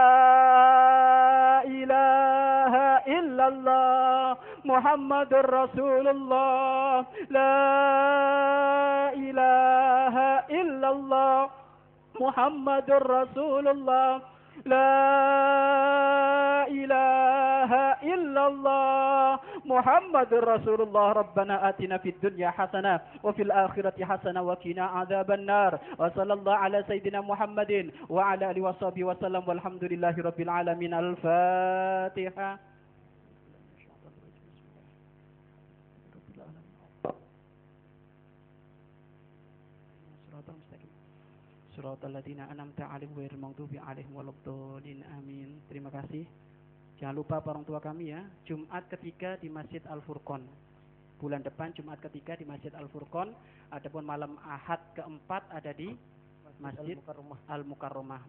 ilaha illallah Muhammadur Rasulullah. La ilaha illallah Muhammadur Rasulullah. La ilaha illallah Muhammadur Rasulullah. Rabbana atina fid dunya hasanah wa fil akhirati hasanah wa qina adzaban nar. Wa sallallahu ala sayyidina Muhammadin wa ala alihi washabihi wasallam walhamdulillahi rabbil alamin. Al-Fatihah. Shiratal ladzina an'amta 'alaihim ghairil maghdubi 'alaihim waladdallin. Amin. Terima kasih. Jangan lupa orang tua kami ya, Jumat ketiga di Masjid Al-Furqon. Bulan depan Jumat ketiga di Masjid Al-Furqon. Adapun malam Ahad keempat ada di Masjid Al-Mukarramah.